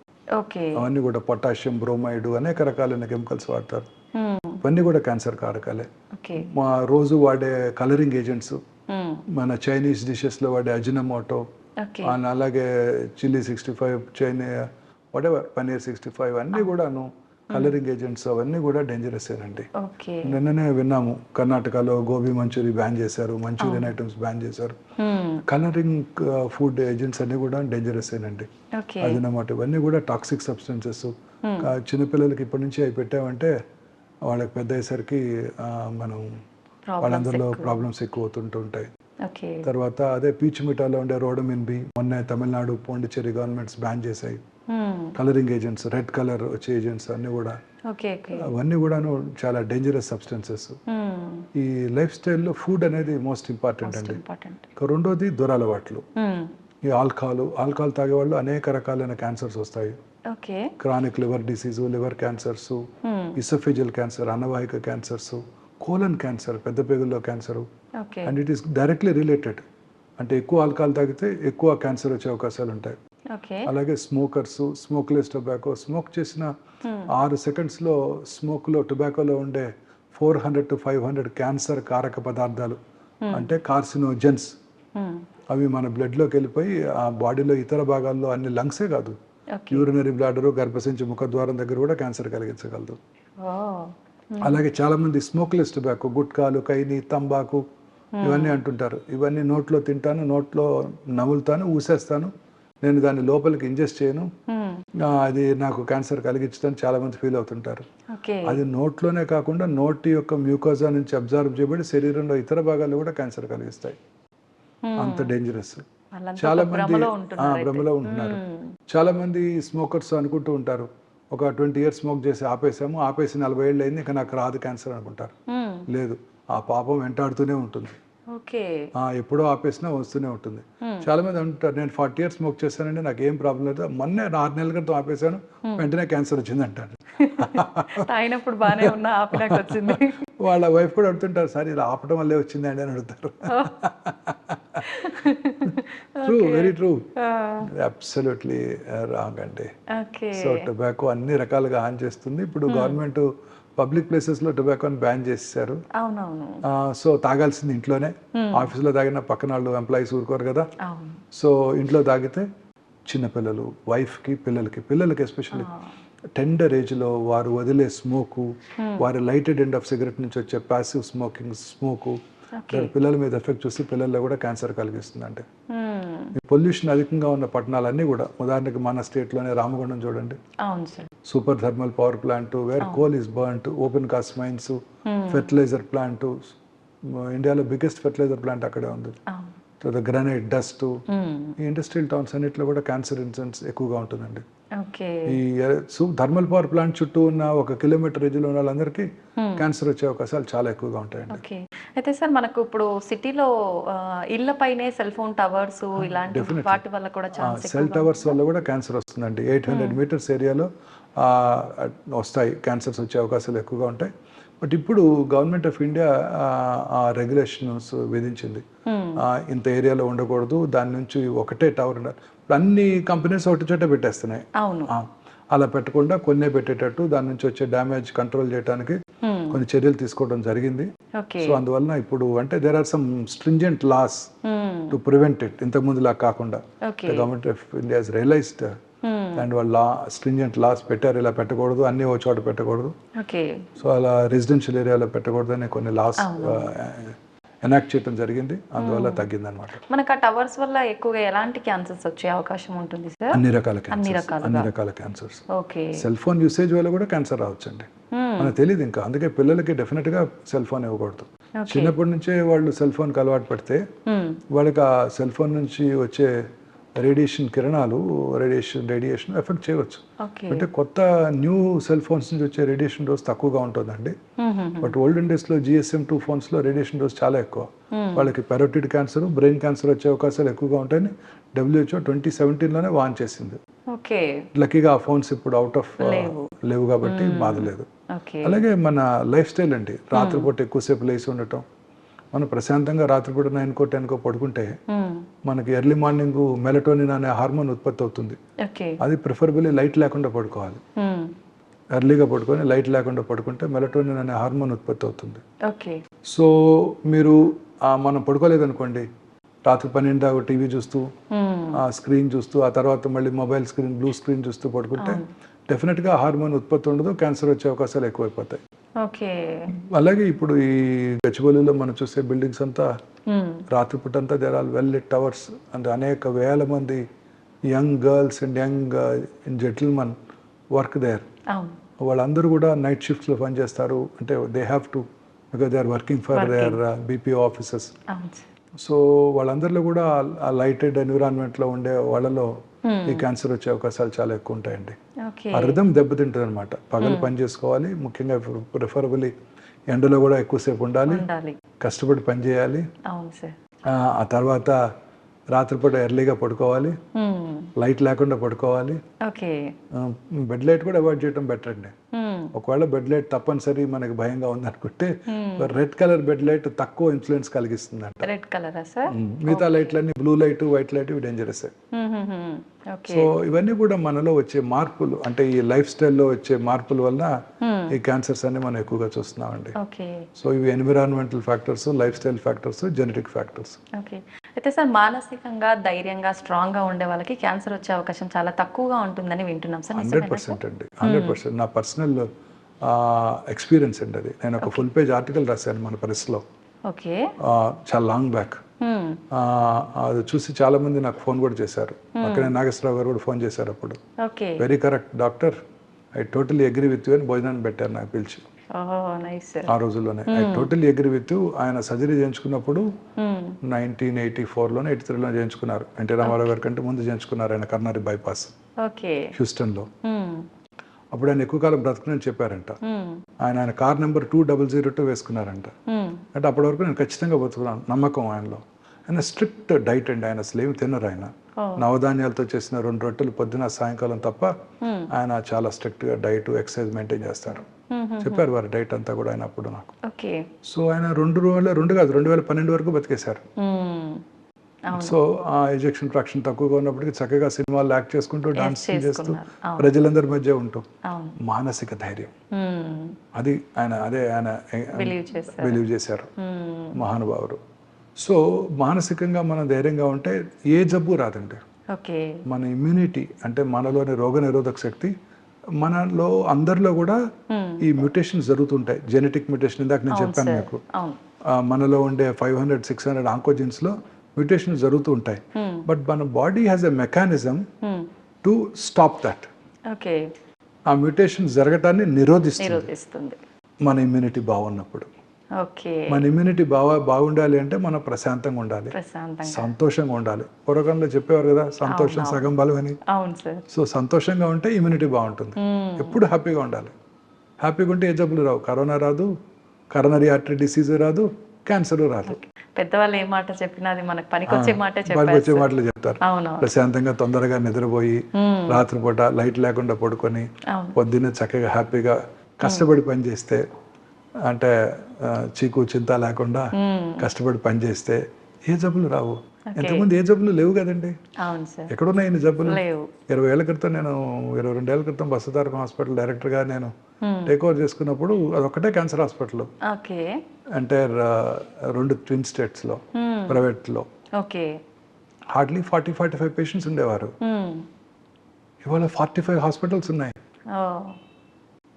అవన్నీ కూడా పొటాషియం, బ్రోమైడ్, అనేక రకాలైన కెమికల్స్ వాడతారు. ఇవన్నీ కూడా క్యాన్సర్ కారకాలే. మా రోజు వాడే కలరింగ్ ఏజెంట్స్, మన చైనీస్ డిషెస్లో వాడే అజినమోటో, అలాగే చిల్లీ 65, వాటెవర్ పనీర్ 65, అన్నీ కూడాను కలరింగ్ ఏజెంట్స్. అవన్నీ కూడా డేంజరసేనండి. నిన్ననే విన్నాము, కర్ణాటకలో గోబీ మంచూరి బ్యాన్ చేశారు, మంచూరియన్ ఐటమ్స్ బ్యాన్ చేశారు. కలరింగ్ ఫుడ్ ఏజెంట్స్ అన్ని కూడా డేంజరసేనండి. అజినమోటో, ఇవన్నీ కూడా టాక్సిక్ సబ్స్టెన్సెస్. చిన్నపిల్లలకి ఇప్పటి నుంచి అవి పెట్టామంటే వాళ్ళకి పెద్ద అయ్యేసరికి మనం వాళ్ళందరిలో ప్రాబ్లమ్స్ ఎక్కువ అవుతుంటాయి. తర్వాత అదే పీచు మిఠాలో ఉండే రోడమిన్ బి మొన్న తమిళనాడు, పాండిచ్చేరి గవర్నమెంట్స్ బ్యాన్ చేశాయి. కలరింగ్ ఏజెంట్స్, రెడ్ కలర్ వచ్చే ఏజెంట్స్ అన్ని కూడా, అవన్నీ కూడాను చాలా డేంజరస్ సబ్స్టెన్సెస్. ఈ లైఫ్ స్టైల్లో ఫుడ్ అనేది మోస్ట్ ఇంపార్టెంట్ అండి. రెండోది దురలవాట్లు. ఈ ఆల్కహాల్ తాగేవాళ్ళు అనేక రకాలైన క్యాన్సర్స్ వస్తాయి. Chronic liver disease, liver cancers, oesophageal cancer, అనవాహిక క్యాన్సర్స్, కోలన్ క్యాన్సర్, పెద్ద పేగుల్లో cancer. And it is directly related. అంటే ఎక్కువ ఆల్కహాల్ తాగితే ఎక్కువ క్యాన్సర్ వచ్చే అవకాశాలు ఉంటాయి. అలాగే స్మోకర్స్, స్మోక్లెస్ టొబాకో, స్మోక్ చేసిన 6 సెకండ్స్లో స్మోక్లో, టొబాకోలో ఉండే 400 to 500 క్యాన్సర్ కారక పదార్థాలు, అంటే కార్సినోజెన్స్, అవి మన బ్లడ్లోకి వెళ్ళిపోయి ఆ బాడీలో ఇతర భాగాల్లో, అన్ని లంగ్సే కాదు, యూరినరీ బ్లాడరు, గర్భసంచి ముఖద్వారం దగ్గర కూడా క్యాన్సర్ కలిగించగలదు. అలాగే చాలా మంది స్మోక్లెస్ టొబాకో, గుట్కాలు, కైని, తంబాకు ఇవన్నీ అంటుంటారు. ఇవన్నీ నోట్లో తింటాను, నోట్లో నములుతాను, ఊసేస్తాను, నేను దాన్ని లోపలికి ఇంజెస్ట్ చేయను, అది నాకు క్యాన్సర్ కలిగించుతాను చాలా మంది ఫీల్ అవుతుంటారు. అది నోట్లోనే కాకుండా నోటి యొక్క మ్యూకోజా నుంచి అబ్జర్వ్ చేయబడి శరీరంలో ఇతర భాగాల్లో కూడా క్యాన్సర్ కలిగిస్తాయి. అంత డేంజరస్. చాలా మంది భ్రమలో ఉంటున్నారు. చాలా మంది స్మోకర్స్ అనుకుంటూ ఉంటారు, ఒక 20 years స్మోక్ చేసి ఆపేసి 40 ఏళ్ళు అయింది, ఇంకా నాకు రాదు క్యాన్సర్ అనుకుంటారు. లేదు, ఆ పాపం వెంటాడుతూనే ఉంటుంది. ఎప్పుడో ఆపేసినా వస్తూనే ఉంటుంది. చాలా మంది అంటారు, నేను 40 years స్మోక్ చేశానండి, నాకు ఏం ప్రాబ్లం లేదు, మొన్నే 6 నెలల క్రితం ఆపేశాను, వెంటనే క్యాన్సర్ వచ్చింది అంటారు. వాళ్ళ వైఫ్ కూడా అడుగుతుంటారు, సార్ ఇలా ఆపడం వల్లే వచ్చిందండి అని అడుగుతారు. True, very true, absolutely wrong అండి. సో టొబాకో అన్ని రకాలుగా హాని చేస్తుంది. ఇప్పుడు గవర్నమెంట్ పబ్లిక్ ప్లేసెస్ లో టొబాకోని బ్యాన్ చేశారు. సో తాగాల్సింది ఇంట్లోనే. ఆఫీస్లో తాగిన పక్కన వాళ్ళు ఎంప్లాయీస్ ఊరుకోరు కదా. సో ఇంట్లో తాగితే చిన్నపిల్లలు, వైఫ్కి, పిల్లలకి ఎస్పెషల్లీ టెండర్ ఏజ్లో వారు వదిలే స్మోకు, వారి లైటెడ్ ఎండ్ ఆఫ్ సిగరెట్ నుంచి వచ్చే ప్యాసివ్ స్మోకు పిల్లల మీద ఎఫెక్ట్ చూసి పిల్లల్లో కూడా క్యాన్సర్ కలిగిస్తుంది. అంటే ఈ పొల్యూషన్ అధికంగా ఉన్న పట్టణాలన్నీ కూడా, ఉదాహరణకి మన స్టేట్లోనే రామగుండం చూడండి, super thermal power plant, where coal is burnt, open cast mines, fertiliser plant, ఇండియాలో బిగ్గెస్ట్ ఫెర్టిలైజర్ ప్లాంట్ అక్కడే ఉంది. గ్రానైట్ డస్ట్, ఈ ఇండస్ట్రియల్ టౌన్స్ అన్నిట్లో కూడా క్యాన్సర్ ఇన్సిడెంట్స్ ఎక్కువగా ఉంటుందండి. ఓకే. ఈ థర్మల్ పవర్ ప్లాంట్ చుట్టూ ఉన్న 1 కిలోమీటర్ రేంజ్లో ఉన్న వాళ్ళందరికీ క్యాన్సర్ వచ్చే అవకాశాలు చాలా ఎక్కువగా ఉంటాయండి. ఓకే. అయితే సార్ మనకు ఇప్పుడు సిటీలో ఇళ్ల పైనే సెల్ ఫోన్ టవర్స్ ఇలాంటి వాటి వల్ల కూడా ఛాన్స్ సెల్ టవర్స్ వల్ల కూడా క్యాన్సర్ వస్తుందండి. 800 మీటర్స్ ఏరియాలో వస్తాయి, క్యాన్సర్స్ వచ్చే అవకాశాలు ఎక్కువగా ఉంటాయి. బట్ ఇప్పుడు గవర్నమెంట్ ఆఫ్ ఇండియా ఆ రెగ్యులేషన్స్ విధించింది, ఇంత ఏరియాలో ఉండకూడదు, దాని నుంచి ఒకటే టవర్ ఉండాలి. ఇప్పుడు అన్ని కంపెనీస్ ఒకటి చోట పెట్టేస్తున్నాయి. అవును. అలా పెట్టకుండా కొన్నే పెట్టేటట్టు దాని నుంచి వచ్చే డ్యామేజ్ కంట్రోల్ చేయడానికి కొన్ని చర్యలు తీసుకోవడం జరిగింది. సో అందువలన ఇప్పుడు అంటే there are some stringent laws to prevent it. ఇంతకు ముందు లా కాకుండా government of India has realised and వాళ్ళు స్ట్రింజెంట్ లాస్ పెట్టారు, ఇలా పెట్టకూడదు, అన్ని ఒక చోట పెట్టకూడదు, సో అలా రెసిడెన్షియల్ ఏరియాలో పెట్టకూడదు అని కొన్ని లాస్ ఎనాక్ట్ చేయడం జరిగింది. అందువల్ల తగ్గింది అనమాట. మనకు ఆ టవర్స్ వల్ల ఎక్కువగా ఎలాంటి క్యాన్సర్స్ వచ్చే అవకాశం ఉంటుంది సార్? అన్ని రకాల క్యాన్సర్స్. సెల్ ఫోన్ యూసేజ్ వల్ల కూడా క్యాన్సర్ రావచ్చండి, మనకు తెలియదు ఇంకా. అందుకే పిల్లలకి డెఫినెట్ గా సెల్ ఫోన్ ఇవ్వకూడదు. చిన్నప్పటి నుంచే వాళ్ళు సెల్ ఫోన్ కి అలవాటు పడితే వాళ్ళకి ఆ సెల్ ఫోన్ నుంచి వచ్చే రేడియేషన్ కిరణాలు రేడియేషన్ ఎఫెక్ట్ చేయవచ్చు. అంటే కొత్త న్యూ సెల్ ఫోన్స్ నుంచి వచ్చే రేడియేషన్ డోస్ తక్కువగా ఉంటుందండి. బట్ ఓల్డెన్ డేస్ లో GSM 2 ఫోన్స్ లో రేడియేషన్ డోస్ చాలా ఎక్కువ. వాళ్ళకి పెరోటిడ్ క్యాన్సర్, బ్రెయిన్ క్యాన్సర్ వచ్చే అవకాశాలు ఎక్కువగా ఉంటాయని WHO 2017లోనే వార్న్ చేసింది. లక్కీగా ఆ ఫోన్స్ ఇప్పుడు అవుట్ ఆఫ్ లేవు కాబట్టి బాధ లేదు. అలాగే మన లైఫ్ స్టైల్ అండి, రాత్రిపూట ఎక్కువసేపు లేచి ఉండటం. మనం ప్రశాంతంగా రాత్రిపూట 9కో 10కో పడుకుంటే మనకి ఎర్లీ మార్నింగ్ మెలటోనిన్ అనే హార్మోన్ ఉత్పత్తి అవుతుంది. అది ప్రిఫరబుల్లీ లైట్ లేకుండా పడుకోవాలి. ఎర్లీగా పడుకొని లైట్ లేకుండా పడుకుంటే మెలటోనిన్ అనే హార్మోన్ ఉత్పత్తి అవుతుంది. సో మీరు మనం పడుకోలేదనుకోండి, రాత్రి 12 దాకా టీవీ చూస్తూ స్క్రీన్ చూస్తూ ఆ తర్వాత మళ్ళీ మొబైల్ స్క్రీన్ బ్లూ స్క్రీన్ చూస్తూ పడుకుంటే డెఫినెట్గా హార్మోన్ ఉత్పత్తి ఉండదు, క్యాన్సర్ వచ్చే అవకాశాలు ఎక్కువైపోతాయి. అలాగే ఇప్పుడు ఈ గచ్చిబౌలిలో మనం చూసే బిల్డింగ్స్ అంతా రాత్రిపూట అంతా there are well lit towers. అంటే అనేక వేల మంది young girls and young gentlemen work there. వాళ్ళందరూ కూడా నైట్ షిఫ్ట్స్లో పనిచేస్తారు. అంటే they have to, because they are working for their BPO offices. So వాళ్ళందరిలో కూడా ఆ లైటెడ్ ఎన్విరాన్మెంట్లో ఉండే వాళ్ళలో ఈ క్యాన్సర్ వచ్చే అవకాశాలు చాలా ఎక్కువ ఉంటాయండి. ఆ రిథమ్ దెబ్బతింటుంది అనమాట. పగలు పని చేసుకోవాలి, ముఖ్యంగా ప్రిఫరబుల్లీ ఎండలో కూడా ఎక్కువసేపు ఉండాలి, కష్టపడి పని చేయాలి. ఆ తర్వాత రాత్రిపూట ఎర్లీగా పడుకోవాలి, లైట్ లేకుండా పడుకోవాలి. బెడ్ లైట్ కూడా అవాయిడ్ చేయడం బెటర్ అండి. ఒకవేళ బెడ్ లైట్ తప్పనిసరి మనకి భయంగా ఉంది అనుకుంటే రెడ్ కలర్ బెడ్ లైట్ తక్కువ ఇన్ఫ్లుయెన్స్ కలిగిస్తుంది అంట. మిగతా లైట్లన్నీ బ్లూ లైట్, వైట్ లైట్ ఇవి డేంజరస్. సో ఇవన్నీ కూడా మనలో వచ్చే మార్పులు, అంటే ఈ లైఫ్ స్టైల్లో వచ్చే మార్పుల వల్ల ఈ క్యాన్సర్స్ అన్ని మనం ఎక్కువగా చూస్తున్నామండి. సో ఇవి environmental factors, life style factors, genetic factors. అయితే సార్ మానసికంగా ధైర్యంగా స్ట్రాంగ్ గా ఉండే వాళ్ళకి క్యాన్సర్ వచ్చే అవకాశం చాలా తక్కువగా ఉంటుందని వింటున్నాం సార్. 100% అండి, 100%. నా పర్సనల్ ఎక్స్పీరియన్స్ అండి అది. నేను ఒక ఫుల్ పేజ్ ఆర్టికల్ రాశాను మన ప్రెస్లో చాలా లాంగ్ బ్యాక్. అది చూసి చాలా మంది నాకు ఫోన్ కూడా చేశారు. అక్కడే నాగేశ్వరరావు గారు కూడా ఫోన్ చేశారు అప్పుడు. Very correct doctor, I totally agree with you అని భోజనాన్ని పెట్టారు నాకు పిలిచి ఆ రోజుల్లోనే. I totally agree with you. ఆయన సర్జరీ చేయించుకున్నప్పుడు 1984లోనే 83లో చేయించుకున్నారు. ఎన్టీ రామారావు గారి కంటే ముందు చేయించుకున్నారు ఆయన కర్నరీ బైపాస్ హ్యూస్టన్లో. అప్పుడు ఆయన ఎక్కువ కాలం బ్రతకనని చెప్పారంట. ఆయన కార్ నెంబర్ 2002 వేసుకున్నారంట. అంటే అప్పటి వరకు నేను ఖచ్చితంగా బతుకున్నాను నమ్మకం ఆయనలో. ఆయన స్ట్రిక్ట్ డైట్ అండి, ఆయన అసలు ఏమి తినరు. ఆయన నవధాన్యాలతో చేసిన 2 రొట్టెలు పొద్దున సాయంకాలం తప్ప ఆయన చాలా స్ట్రిక్ట్ గా డైట్, ఎక్సర్సైజ్ మెయింటైన్ చేస్తారు. చెప్పారు వారి డైట్ అంతా కూడా ఆయన అప్పుడు నాకు. సో ఆయన 2012 వరకు బతికేశారు. సో ఆ ఎజెక్షన్ ఫ్రాక్షన్ తక్కువగా ఉన్నప్పటికీ చక్కగా సినిమాలు యాక్ట్ చేసుకుంటూ, డాన్స్ చేస్తూ, ప్రజలందరి మధ్య ఉంటూ, మానసిక ధైర్యం అది ఆయన బిలీవ్ చేశారు మహానుభావుడు. సో మానసికంగా మనం ధైర్యంగా ఉంటే ఏ జబ్బు రాదండి. మన ఇమ్యూనిటీ అంటే మనలోని రోగ నిరోధక శక్తి, మనలో అందరిలో కూడా ఈ మ్యూటేషన్స్ జరుగుతుంటాయి. జెనెటిక్ మ్యూటేషన్ ఇందాక నేను చెప్పాను మీకు. మనలో ఉండే 500-600 ఆంకోజిన్స్ లో మ్యూటేషన్స్ జరుగుతూ ఉంటాయి. బట్ మన body has a mechanism to stop that. ఆ మ్యూటేషన్ జరగటాన్ని నిరోధిస్తుంది మన ఇమ్యూనిటీ బాగున్నప్పుడు. ఓకే. మన ఇమ్యూనిటీ బాగుండాలి అంటే మనం ప్రశాంతంగా ఉండాలి, ప్రశాంతంగా. సంతోషంగా ఉండాలి. పూర్వకాలంలో చెప్పేవారు కదా, సంతోషం సగం బలం అని. అవును సార్. సో సంతోషంగా ఉంటే ఇమ్యూనిటీ బాగుంటుంది. ఎప్పుడు హ్యాపీగా ఉండాలి. హ్యాపీగా ఉంటే ఏ జబ్బులు రావు. కరోనా రాదు, కరోనరీ ఆర్టరీ డిసీజ్ రాదు, క్యాన్సర్ రాదు. పెద్దవాళ్ళు ఏ మాట చెప్పినా అది మనకు పనికొచ్చే మాటే పనికి చెప్పారు వచ్చే మాటలు చెప్తారు. అవునవును. ప్రశాంతంగా తొందరగా నిద్రపోయి రాత్రిపూట లైట్ లేకుండా పడుకొని అవును. పొద్దున్నే చక్కగా హ్యాపీగా కష్టపడి పని చేస్తే, అంటే చీకు చింత లేకుండా కష్టపడి పని చేస్తే ఏ జబ్బులు రావు. ఎంతమంది ఏ జబ్బులు లేవు కదండి. అవును సార్. ఎక్కడున్నాయి ఇన్ని జబ్బులు? లేవు. 20 ఏళ్ల క్రితం నేను 22 ఏళ్ల క్రితం బసవతారకం హాస్పిటల్ డైరెక్టర్గా నేను టేక్ ఓవర్ చేసుకున్నప్పుడు అదొక్కటే క్యాన్సర్ హాస్పిటల్. ఓకే. అంటే 2 ట్విన్ స్టేట్స్లో ప్రైవేట్లో ఓకే. హార్డ్లీ 40-45 పేషెంట్స్ ఉండేవారు. ఇవాళ 45 హాస్పిటల్స్ ఉన్నాయి.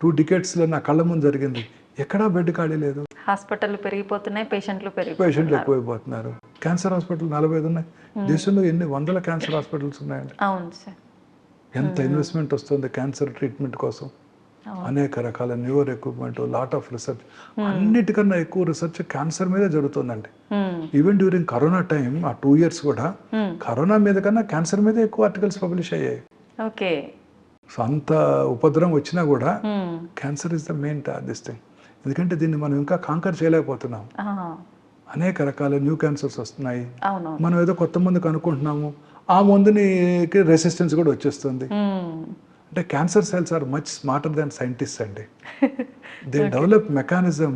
2 డికేట్స్లో నా కళ్ళ ముందు జరిగింది. ఎక్కడా బెడ్ ఖాళీ లేదు. హాస్పిటల్ పెరిగిపోతున్నాయి, పేషెంట్లు పేషెంట్లు ఎక్కువైపోతున్నారు. క్యాన్సర్ హాస్పిటల్ 45 ఉన్నాయి. దేశంలో ఎన్ని వందల క్యాన్సర్ హాస్పిటల్స్ ఉన్నాయండి. అవును సార్. ఎంత ఇన్వెస్ట్మెంట్ వస్తుంది క్యాన్సర్ ట్రీట్మెంట్ కోసం. అనేక రకాల neuro equipment, lot of research. అన్నిటికన్నా ఎక్కువ రీసెర్చ్ క్యాన్సర్ మీద జరుగుతుందండి. ఈవెన్ డ్యూరింగ్ కరోనా టైం, ఆ 2 years కూడా కరోనా మీద కన్నా క్యాన్సర్ మీద ఎక్కువ ఆర్టికల్స్ పబ్లిష్ అయ్యాయి. ఓకే. సో అంత ఉపద్రవం వచ్చినా కూడా cancer is the main this thing. ఎందుకంటే దీన్ని మనం ఇంకా కాంకర్ చేయలేకపోతున్నాం. అనేక రకాల న్యూ క్యాన్సర్స్ వస్తున్నాయి. మనం ఏదో కొత్త మందు కనుక్కుంటున్నాము, ఆ మందుని రెసిస్టెన్స్ కూడా వచ్చేస్తుంది. అంటే cancer cells are much smarter than scientist అండి. They develop mechanism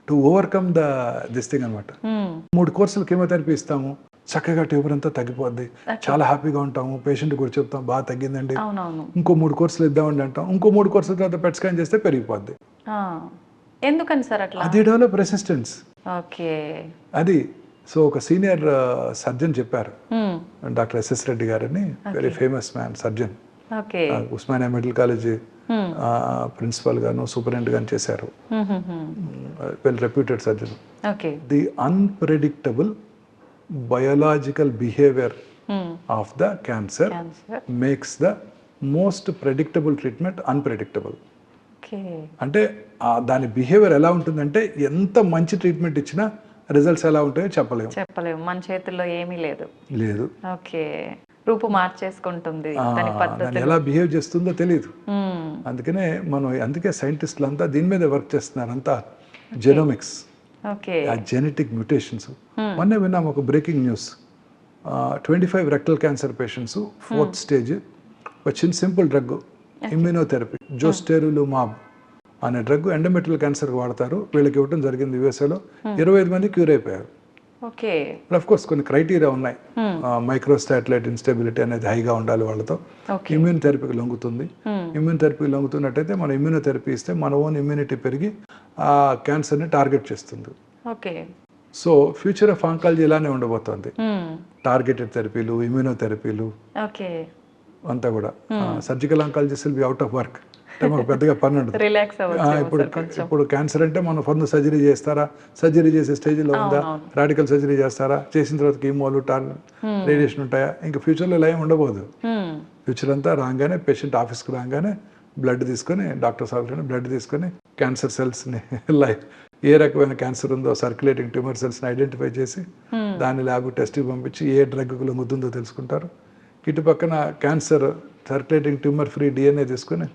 to overcome this thing అనమాట. 3 కోర్సులు కీమోథెరపీ ఇస్తాము, చక్కగా ట్యూబర్ అంతా తగ్గిపోద్ది, చాలా హ్యాపీగా ఉంటాము. పేషెంట్ కూడా చెప్తాం బాగా తగ్గిందండి, ఇంకో 3 కోర్సులు ఇద్దామండి అంటాం. ఇంకో 3 కోర్సుల తర్వాత పెట్ స్కాన్ చేస్తే పెరిగిపోద్ది. ఎందుకని సార్ అట్లా? అది డెవలప్ రెసిస్టెన్స్. ఓకే. అది సో ఒక సీనియర్ సర్జన్ చెప్పారు, డాక్టర్ ఎస్ఎస్ రెడ్డి గారని, very famous man surgeon. Osmania medical college principal గాను సూపరింటెండెంట్ గాను చేశారు. Well reputed surgeon. The unpredictable biological behaviour of the cancer makes the most predictable treatment unpredictable. అంటే దాని behaviour ఎలా ఉంటుందంటే, ఎంత మంచి ట్రీట్మెంట్ ఇచ్చినా రిజల్ట్స్ ఎలా ఉంటాయో చెప్పలేము. మన చేతుల్లో ఏమీ లేదు. ఓకే. రూపు మార్చేసుకుంటుంది, దాన్ని ఎలా బిహేవ్ చేస్తుందో తెలియదు. అందుకే సైంటిస్టులు అంతా దీని మీద వర్క్ చేస్తున్నారు. అంతా జెనోమిక్స్, జెనెటిక్ మ్యూటేషన్స్. మొన్నే విన్నాం ఒక breaking news. 25 rectal cancer patients 4th stage వచ్చిన సింపుల్ డ్రగ్ ఇమ్యూనోథెరపీ, జోస్టెరులుమాబ్ అనే డ్రగ్ ఎండోమెట్రియల్ క్యాన్సర్కి వాడతారు. వీళ్ళకి ఇవ్వడం జరిగింది యూఎస్ఏలో. 25 మంది క్యూర్ అయిపోయారు. ఆఫ్ కోర్స్ కొన్ని క్రైటీరియా ఉన్నాయి. మైక్రోస్టాటిలైట్ ఇన్స్టెబిలిటీ అనేది హైగా ఉండాలి వాళ్ళతో. ఇమ్యూన్ థెరపీకి లొంగుతుంది. ఇమ్యూన్ థెరపీకి లొంగుతున్నట్టయితే మనం ఇమ్యూనోథెరపీ ఇస్తే మన ఓన్ ఇమ్యూనిటీ పెరిగి ఆ క్యాన్సర్ని టార్గెట్ చేస్తుంది. సో ఫ్యూచర్ ఆఫ్ ఆంకాలజీ ఇలానే ఉండబోతోంది. టార్గెటెడ్ థెరపీలు, ఇమ్యూనోథెరపీలు అంతా కూడా. Surgical oncologist will be out of work. అంటే మాకు పెద్దగా పని ఉండదు. ఇప్పుడు క్యాన్సర్ అంటే మనం ఫండ్ సర్జరీ చేస్తారా, సర్జరీ చేసే స్టేజ్లో ఉందా, రాడికల్ సర్జరీ చేస్తారా, చేసిన తర్వాత కీమోలు, రేడియేషన్ ఉంటాయా, ఇంకా ఫ్యూచర్లో ఇలా ఏమి ఉండబోదు. ఫ్యూచర్ అంతా రాగానే పేషెంట్ ఆఫీస్కి రాగానే బ్లడ్ తీసుకొని, డాక్టర్ సార్ బ్లడ్ తీసుకొని క్యాన్సర్ సెల్స్ని ఏ రకమైన క్యాన్సర్ ఉందో సర్క్యులేటింగ్ ట్యూమర్ సెల్స్ని ఐడెంటిఫై చేసి దాని ల్యాబ్ టెస్ట్కి పంపించి ఏ డ్రగ్కు లొంగుతుందో తెలుసుకుంటారు. ఇటు పక్కన cancer circulating tumour free DNA తీసుకొని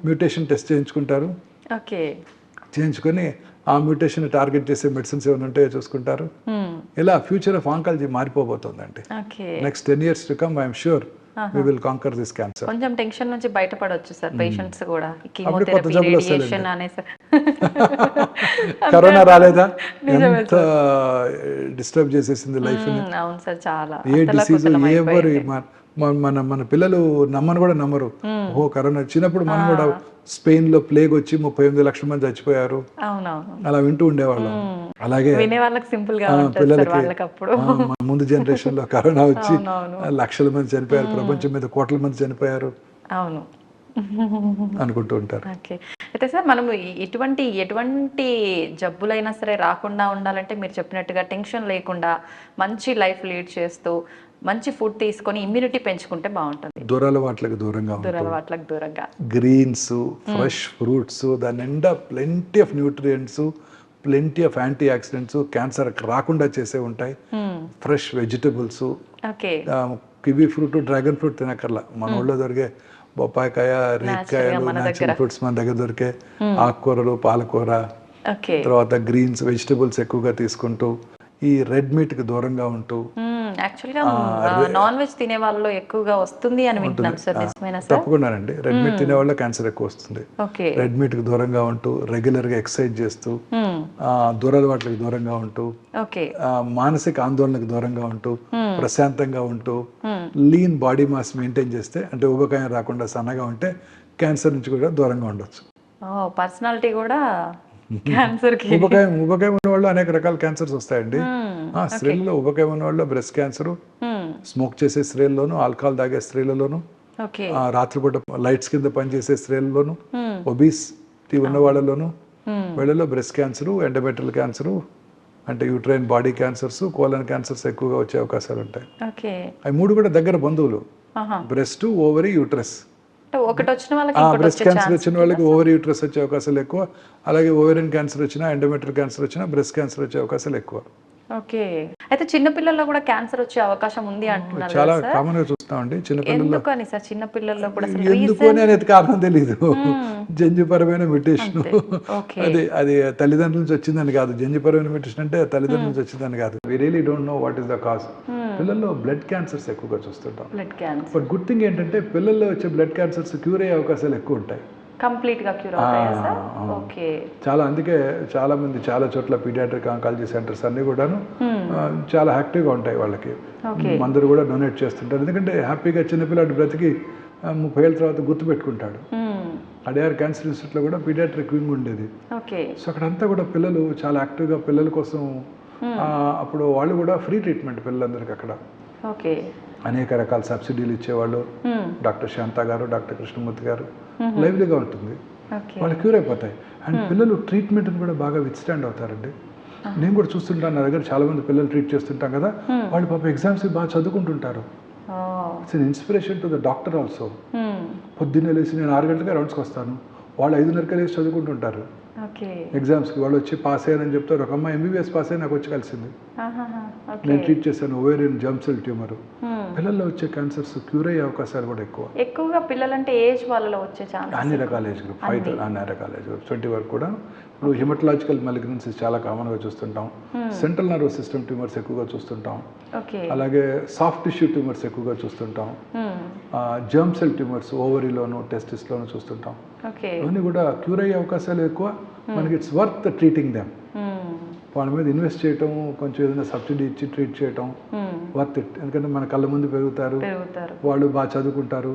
మ్యూటేషన్ టెస్ట్ చేయించుకుంటారు. చేయించుకొని ఆ మ్యూటేషన్ టార్గెట్ చేసే మెడిసిన్స్ ఏమైనా ఉంటాయో చూసుకుంటారు. ఇలా ఫ్యూచర్ ఆఫ్ ఆంకాలజీ మారిపోబోతోందండి. Next 10 years to come I'm sure we will conquer this cancer. కొంచెం టెన్షన్ నుంచి బయటపడొచ్చు సార్ పేషెంట్స్ కూడా. కీమోథెరపీ, రేడియేషన్ అనేసి. కరోనా రాలేదా, ఎంత డిస్టర్బ్ చేసేసింది లైఫ్ ని. అవును సార్, చాలా. ఏ డిసీజ్ ఎవరు మన పిల్లలు నమ్మరు. ఓ కరోనా వచ్చినప్పుడు మనం కూడా స్పెయిన్ లో ప్లేగ్ వచ్చి 38 లక్షల మంది చచ్చిపోయారు, అలా వింటూ ఉండేవాళ్ళం. అలాగే పిల్లలకి ముందు జనరేషన్ లో కరోనా వచ్చి లక్షల మంది చనిపోయారు, ప్రపంచం మీద కోట్ల మంది చనిపోయారు అనుకుంటూ ఉంటారు. అయితే సార్ మనం ఎటువంటి జబ్బులైనా సరే రాకుండా ఉండాలంటే మీరు చెప్పినట్టుగా టెన్షన్ లేకుండా మంచి లైఫ్ లీడ్ చేస్తూ మంచి ఫుడ్ తీసుకొని ఇమ్యూనిటీ పెంచుకుంటే బాగుంటుంది. దురలవాట్లకు దూరంగా గ్రీన్స్, ఫ్రెష్ ఫ్రూట్స్, దాని నిండా plenty of nutrients, plenty of anti oxidants, cancer రాకుండా చేసే ఉంటాయి. Fresh vegetables, okay, kiwi fruit, dragon fruit తినక్కర్లా, మన ఊళ్ళో దొరికే బొప్పాయికాయ, రేగికాయలు, న్యాచురల్ ఫ్రూట్స్ మన దగ్గర దొరికే, ఆకుకూరలు, పాలకూర, ఓకే, తర్వాత గ్రీన్స్, వెజిటబుల్స్ ఎక్కువగా తీసుకుంటూ, ఈ రెడ్ మీట్కి దూరంగా ఉంటూ. యాక్చువల్గా నాన్ వెజ్ తినే వాళ్ళలో ఎక్కువగా వస్తుంది అని వింటున్నాను సార్, నిజమేనా సార్? తప్పకుండానండి, రెడ్ మీట్ తినే వాళ్ళ క్యాన్సర్ ఎక్కువ వస్తుంది. ఓకే, రెడ్ మీట్కి దూరంగా ఉంటూ, రెగ్యులర్గా ఎక్సర్సైజ్ చేస్తూ, దురలవాట్లకు దూరంగా ఉంటూ, ఓకే, మానసిక ఆందోళనకు దూరంగా ఉంటూ, ప్రశాంతంగా ఉంటూ, లీన్ బాడీ మాస్ మెయింటైన్ చేస్తే, అంటే ఊబకాయం రాకుండా సన్నగా ఉంటే క్యాన్సర్ నుంచి కూడా దూరంగా ఉండొచ్చు. పర్సనాలిటీ కూడా క్యాన్సర్ కి. ఊబకాయం ఉన్న వాళ్ళు అనేక రకాల క్యాన్సర్స్ వస్తాయండి. స్త్రీలలో ఊబకాయం ఉన్న వాళ్ళు బ్రెస్ట్ క్యాన్సర్, స్మోక్ చేసే స్త్రీలలోను, ఆల్కహాల్ తాగే స్త్రీలలోను, రాత్రిపూట లైట్స్ కింద పనిచేసే స్త్రీలలోను, ఒబీసిటీ ఉన్న వాళ్ళలోను, వీళ్ళలో బ్రెస్ట్ క్యాన్సర్, ఎండోమెట్రియల్ క్యాన్సర్, అంటే uterine body cancers, colon cancers ఎక్కువగా వచ్చే అవకాశాలు ఉంటాయి. అవి మూడు కూడా దగ్గర బంధువులు, బ్రెస్ట్, ఓవరీ, యూట్రస్. ఒకటి వచ్చిన వాళ్ళకి బ్రెస్ట్ క్యాన్సర్ వచ్చిన వాళ్ళకి ఓవరీ యూట్రస్ వచ్చే అవకాశాలు ఎక్కువ, అలాగే ఓవేరియన్ క్యాన్సర్ వచ్చినా, ఎండోమెట్రియల్ క్యాన్సర్ వచ్చినా బ్రెస్ట్ క్యాన్సర్ వచ్చే అవకాశాలు ఎక్కువ. ఓకే, అయితే చిన్న పిల్లల్లో కూడా క్యాన్సర్ వచ్చే అవకాశం ఉంది అంటున్నారు. చాలా కామన్ గా చూస్తామండి చిన్నపిల్లల్లో. ఎందుకని సార్ చిన్న పిల్లల్లో కూడా? ఎందుకు అనేది కారణం తెలియదు, జన్యుపరమైన మ్యుటేషన్. అది తల్లిదండ్రుల నుంచి వచ్చిందని కాదు, జన్యుపరమైన మ్యుటేషన్ అంటే తల్లిదండ్రుల నుంచి వచ్చిందని కాదు. We really don't know what is the cause. పిల్లల్లో బ్లడ్ క్యాన్సర్స్ ఎక్కువగా చూస్తుంటాం. బట్ గుడ్ థింగ్ ఏంటంటే పిల్లల్లో వచ్చే బ్లడ్ క్యాన్సర్స్ క్యూర్ అయ్యే అవకాశాలు ఎక్కువ ఉంటాయి. కంప్లీట్ గా క్యూర్ అవుతాయా సార్? ఓకే, చాలా, అందుకే చాలా మంది చాలా చోట్ల పీడియాట్రిక్ ఆంకాలజీ సెంటర్స్ అన్ని కూడాను చాలా యాక్టివ్గా ఉంటాయి. వాళ్ళకి మందులు కూడా డొనేట్ చేస్తుంటారు. ఎందుకంటే హ్యాపీగా చిన్నపిల్లాడు బ్రతికి 30 ఏళ్ళ తర్వాత గుర్తుపెట్టుకుంటాడు. అడియార్ క్యాన్సర్ ఇన్స్టిట్యూట్లో కూడా పీడియాట్రిక్ వింగ్ ఉండేది. సో అక్కడంతా కూడా పిల్లలు చాలా యాక్టివ్గా పిల్లల కోసం, అప్పుడు వాళ్ళు కూడా ఫ్రీ ట్రీట్మెంట్ పిల్లలందరికీ అక్కడ. అనేక రకాల సబ్సిడీలు ఇచ్చేవాళ్ళు. డాక్టర్ శాంత గారు, డాక్టర్ కృష్ణమూర్తి గారు, లైవ్లీగా ఉంటుంది, వాళ్ళు క్యూర్ అయిపోతాయి. అండ్ పిల్లలు ట్రీట్మెంట్ని కూడా బాగా విత్స్టాండ్ అవుతారండి. నేను కూడా చూస్తుంటాను, నా దగ్గర చాలా మంది పిల్లలు ట్రీట్ చేస్తుంటాం కదా, వాళ్ళు పాప ఎగ్జామ్స్ బాగా చదువుకుంటుంటారు. It's an inspiration to the doctor also. పొద్దున్నే లేచి నేను 6 గంటలకే రౌండ్స్కి వస్తాను, వాళ్ళు 5:30కే లేచి చదువుకుంటుంటారు ఎగ్జామ్స్కి. వాళ్ళు వచ్చి పాస్ అయ్యారని చెప్తారు. ఒక అమ్మాయి ఎంబీబీఎస్ పాస్ అయ్యి నాకు వచ్చి కలిసింది, నేను ట్రీట్ చేశాను ఓవేరియన్ జర్మ్ సెల్ ట్యూమర్. పిల్లల్లో వచ్చే క్యాన్సర్స్ క్యూర్ అయ్యే అవకాశాలు కూడా ఎక్కువగా పిల్లలంటే ఏజ్ వాళ్ళలో వచ్చే ఛాన్స్ అన్ని రకాల ఏజ్ గ్రూప్, అన్ని రకాల ఏజ్ గ్రూప్ 20 వరకు కూడా. ఇప్పుడు హిమటలాజికల్ మెలిగ్నెన్సీస్ చాలా కామన్గా చూస్తుంటాం. సెంట్రల్ నర్వస్ సిస్టమ్ ట్యూమర్స్ ఎక్కువగా చూస్తుంటాం. అలాగే సాఫ్ట్ టిష్యూ ట్యూమర్స్ ఎక్కువగా చూస్తుంటాం. జర్మ్ సెల్ ట్యూమర్స్ ఓవరీలోను, టెస్టిస్లోను చూస్తుంటాం. ఇవన్నీ కూడా క్యూర్ అయ్యే అవకాశాలు ఎక్కువ. మనకి ఇట్స్ వర్త్ ట్రీటింగ్ దెమ్. వాళ్ళ మీద ఇన్వెస్ట్ చేయటం, కొంచెం ఏదైనా సబ్సిడీ ఇచ్చి ట్రీట్ చేయటం వర్త్ ఇట్. ఎందుకంటే మన కళ్ళ ముందు పెరుగుతారు, వాళ్ళు బాగా చదువుకుంటారు,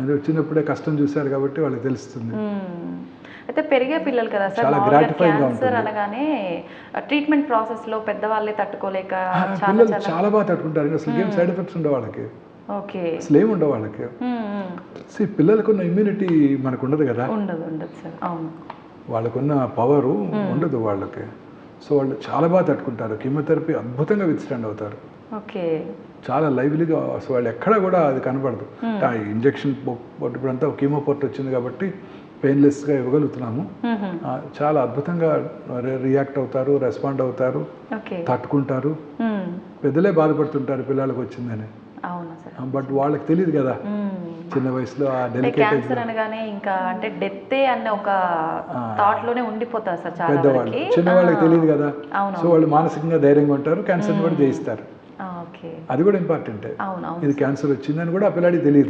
అది వచ్చినప్పుడే కష్టం చూశారు కాబట్టి వాళ్ళకి తెలుస్తుంది. అయితే పెరిగే పిల్లలు కదా సార్, చాలా గ్రాటిఫైయింగ్ గా ఉంటుంది. అనగానే ట్రీట్మెంట్ ప్రాసెస్ లో పెద్దవాళ్ళే తట్టుకోలేక పిల్లలు చాలా బాగా తట్టుకుంటారు. అసలు ఏం సైడ్ ఎఫెక్ట్స్ ఉండవు వాళ్ళకి, అసలు ఏమి ఉండవు వాళ్ళకి. పిల్లలకున్న ఇమ్యూనిటీ మనకు ఉండదు కదా, వాళ్ళకున్న పవరు ఉండదు వాళ్ళకి. సో వాళ్ళు చాలా బాగా తట్టుకుంటారు. కీమోథెరపీ అద్భుతంగా విత్స్టాండ్ అవుతారు, చాలా లైవ్లీగా. అసలు వాళ్ళు ఎక్కడా కూడా అది కనపడదు. ఆ ఇంజెక్షన్ ఇప్పుడంతా కీమో పోర్ట్ వచ్చింది కాబట్టి పెయిన్లెస్గా ఇవ్వగలుగుతున్నాము. చాలా అద్భుతంగా రియాక్ట్ అవుతారు, రెస్పాండ్ అవుతారు, తట్టుకుంటారు. పెద్దలే బాధపడుతుంటారు పిల్లలకు వచ్చిందని, బట్ వాళ్ళకి తెలియదు కదా చిన్న వయసులో ఆ డెలికేట్ అనగానే ఇంకా అంటే డెత్తే అన్న ఒక థాట్ లోనే ఉండిపోతారు సార్ చాలా పెద్దవాళ్ళు. చిన్నవాళ్ళకి తెలియదు కదా, సో వాళ్ళు మానసికంగా ధైర్యంగా ఉంటారు, క్యాన్సర్ కూడా జయిస్తారు. అది కూడా ఇంపార్టెంటే. ఇది క్యాన్సర్ వచ్చిందని కూడా ఆ పిల్లాడికి తెలియదు,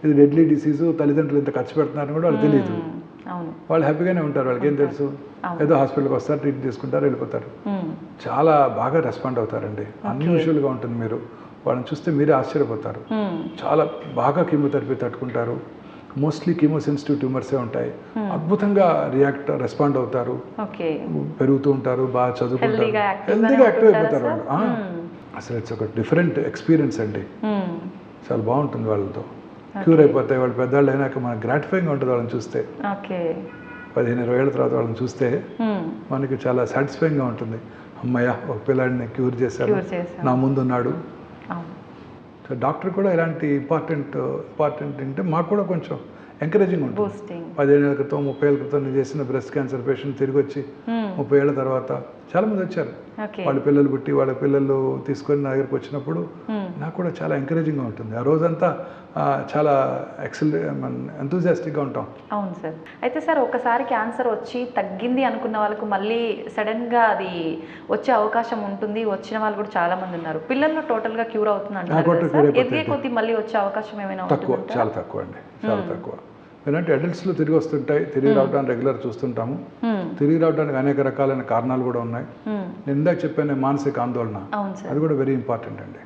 ఇది డెడ్లీ డిసీజ్, తల్లిదండ్రులు ఇంత ఖర్చు పెడుతున్నారని కూడా వాళ్ళకి తెలియదు. వాళ్ళు హ్యాపీగానే ఉంటారు, వాళ్ళకి ఏం తెలుసు, ఏదో హాస్పిటల్కి వస్తారు, ట్రీట్ చేసుకుంటారు, వెళ్ళిపోతారు. చాలా బాగా రెస్పాండ్ అవుతారండి, అన్యూజువల్గా ఉంటుంది. మీరు వాళ్ళని చూస్తే మీరే ఆశ్చర్యపోతారు. చాలా బాగా కీమోథెరపీ తట్టుకుంటారు. మోస్ట్లీ కీమో సెన్సిటివ్ ట్యూమర్సే ఉంటాయి. అద్భుతంగా రెస్పాండ్ అవుతారు, పెరుగుతూ ఉంటారు, బాగా చదువుకుంటారు, హెల్తీగా యాక్టివ్ అయిపోతారు వాళ్ళు. అసలు ఇట్స్ ఒక డిఫరెంట్ ఎక్స్పీరియన్స్ అండి, చాలా బాగుంటుంది. వాళ్ళతో క్యూర్ అయిపోతాయి వాళ్ళు. పెద్దవాళ్ళు అయినాక మనకు గ్రాటిఫైయింగ్ ఉంటుంది వాళ్ళని చూస్తే. 15-20 ఏళ్ళ తర్వాత వాళ్ళని చూస్తే మనకి చాలా సాటిస్ఫైయింగ్గా ఉంటుంది. అమ్మయ్య, ఒక పిల్లాడిని క్యూర్ చేశారు, నా ముందు ఉన్నాడు. సో డాక్టర్ కూడా ఇలాంటి ఇంపార్టెంట్ అంటే మాకు కూడా కొంచెం ఎంకరేజింగ్ ఉంటుంది. బూస్టింగ్ 10 ఏళ్ళ క్రితం 30 ఏళ్ళ క్రితం నేను చేసిన బ్రెస్ట్ క్యాన్సర్ పేషెంట్ తిరిగి వచ్చి 30 ఏళ్ళ తర్వాత చాలామంది వచ్చారు. ఓకే వాళ్ళ పిల్లలు పుట్టి వాళ్ళ పిల్లలు తీసుకొని నా దగ్గరికి వచ్చినప్పుడు నాకు కూడా చాలా ఎంకరేజింగ్గా ఉంటుంది. ఆ రోజంతా చాలా ఎంతూజియాస్టిక్గా ఉంటాం. అవును సార్. అయితే సార్ ఒకసారి క్యాన్సర్ వచ్చి తగ్గింది అనుకున్న వాళ్ళకు మళ్ళీ సడన్గా అది వచ్చే అవకాశం ఉంటుంది. వచ్చిన వాళ్ళు కూడా చాలా మంది ఉన్నారు. పిల్లల్లో టోటల్గా క్యూర్ అవుతుంది, ఎదిగే కొద్ది మళ్ళీ వచ్చే అవకాశం ఏమైనా తక్కువ, చాలా తక్కువ అండి, చాలా తక్కువ. ఎందుకంటే అడల్ట్స్లో తిరిగి వస్తుంటాయి, తిరిగి రావడానికి రెగ్యులర్ చూస్తుంటాము. తిరిగి రావడానికి అనేక రకాలైన కారణాలు కూడా ఉన్నాయి. నేను ఇందాక చెప్పాను మానసిక ఆందోళన, అది కూడా వెరీ ఇంపార్టెంట్ అండి.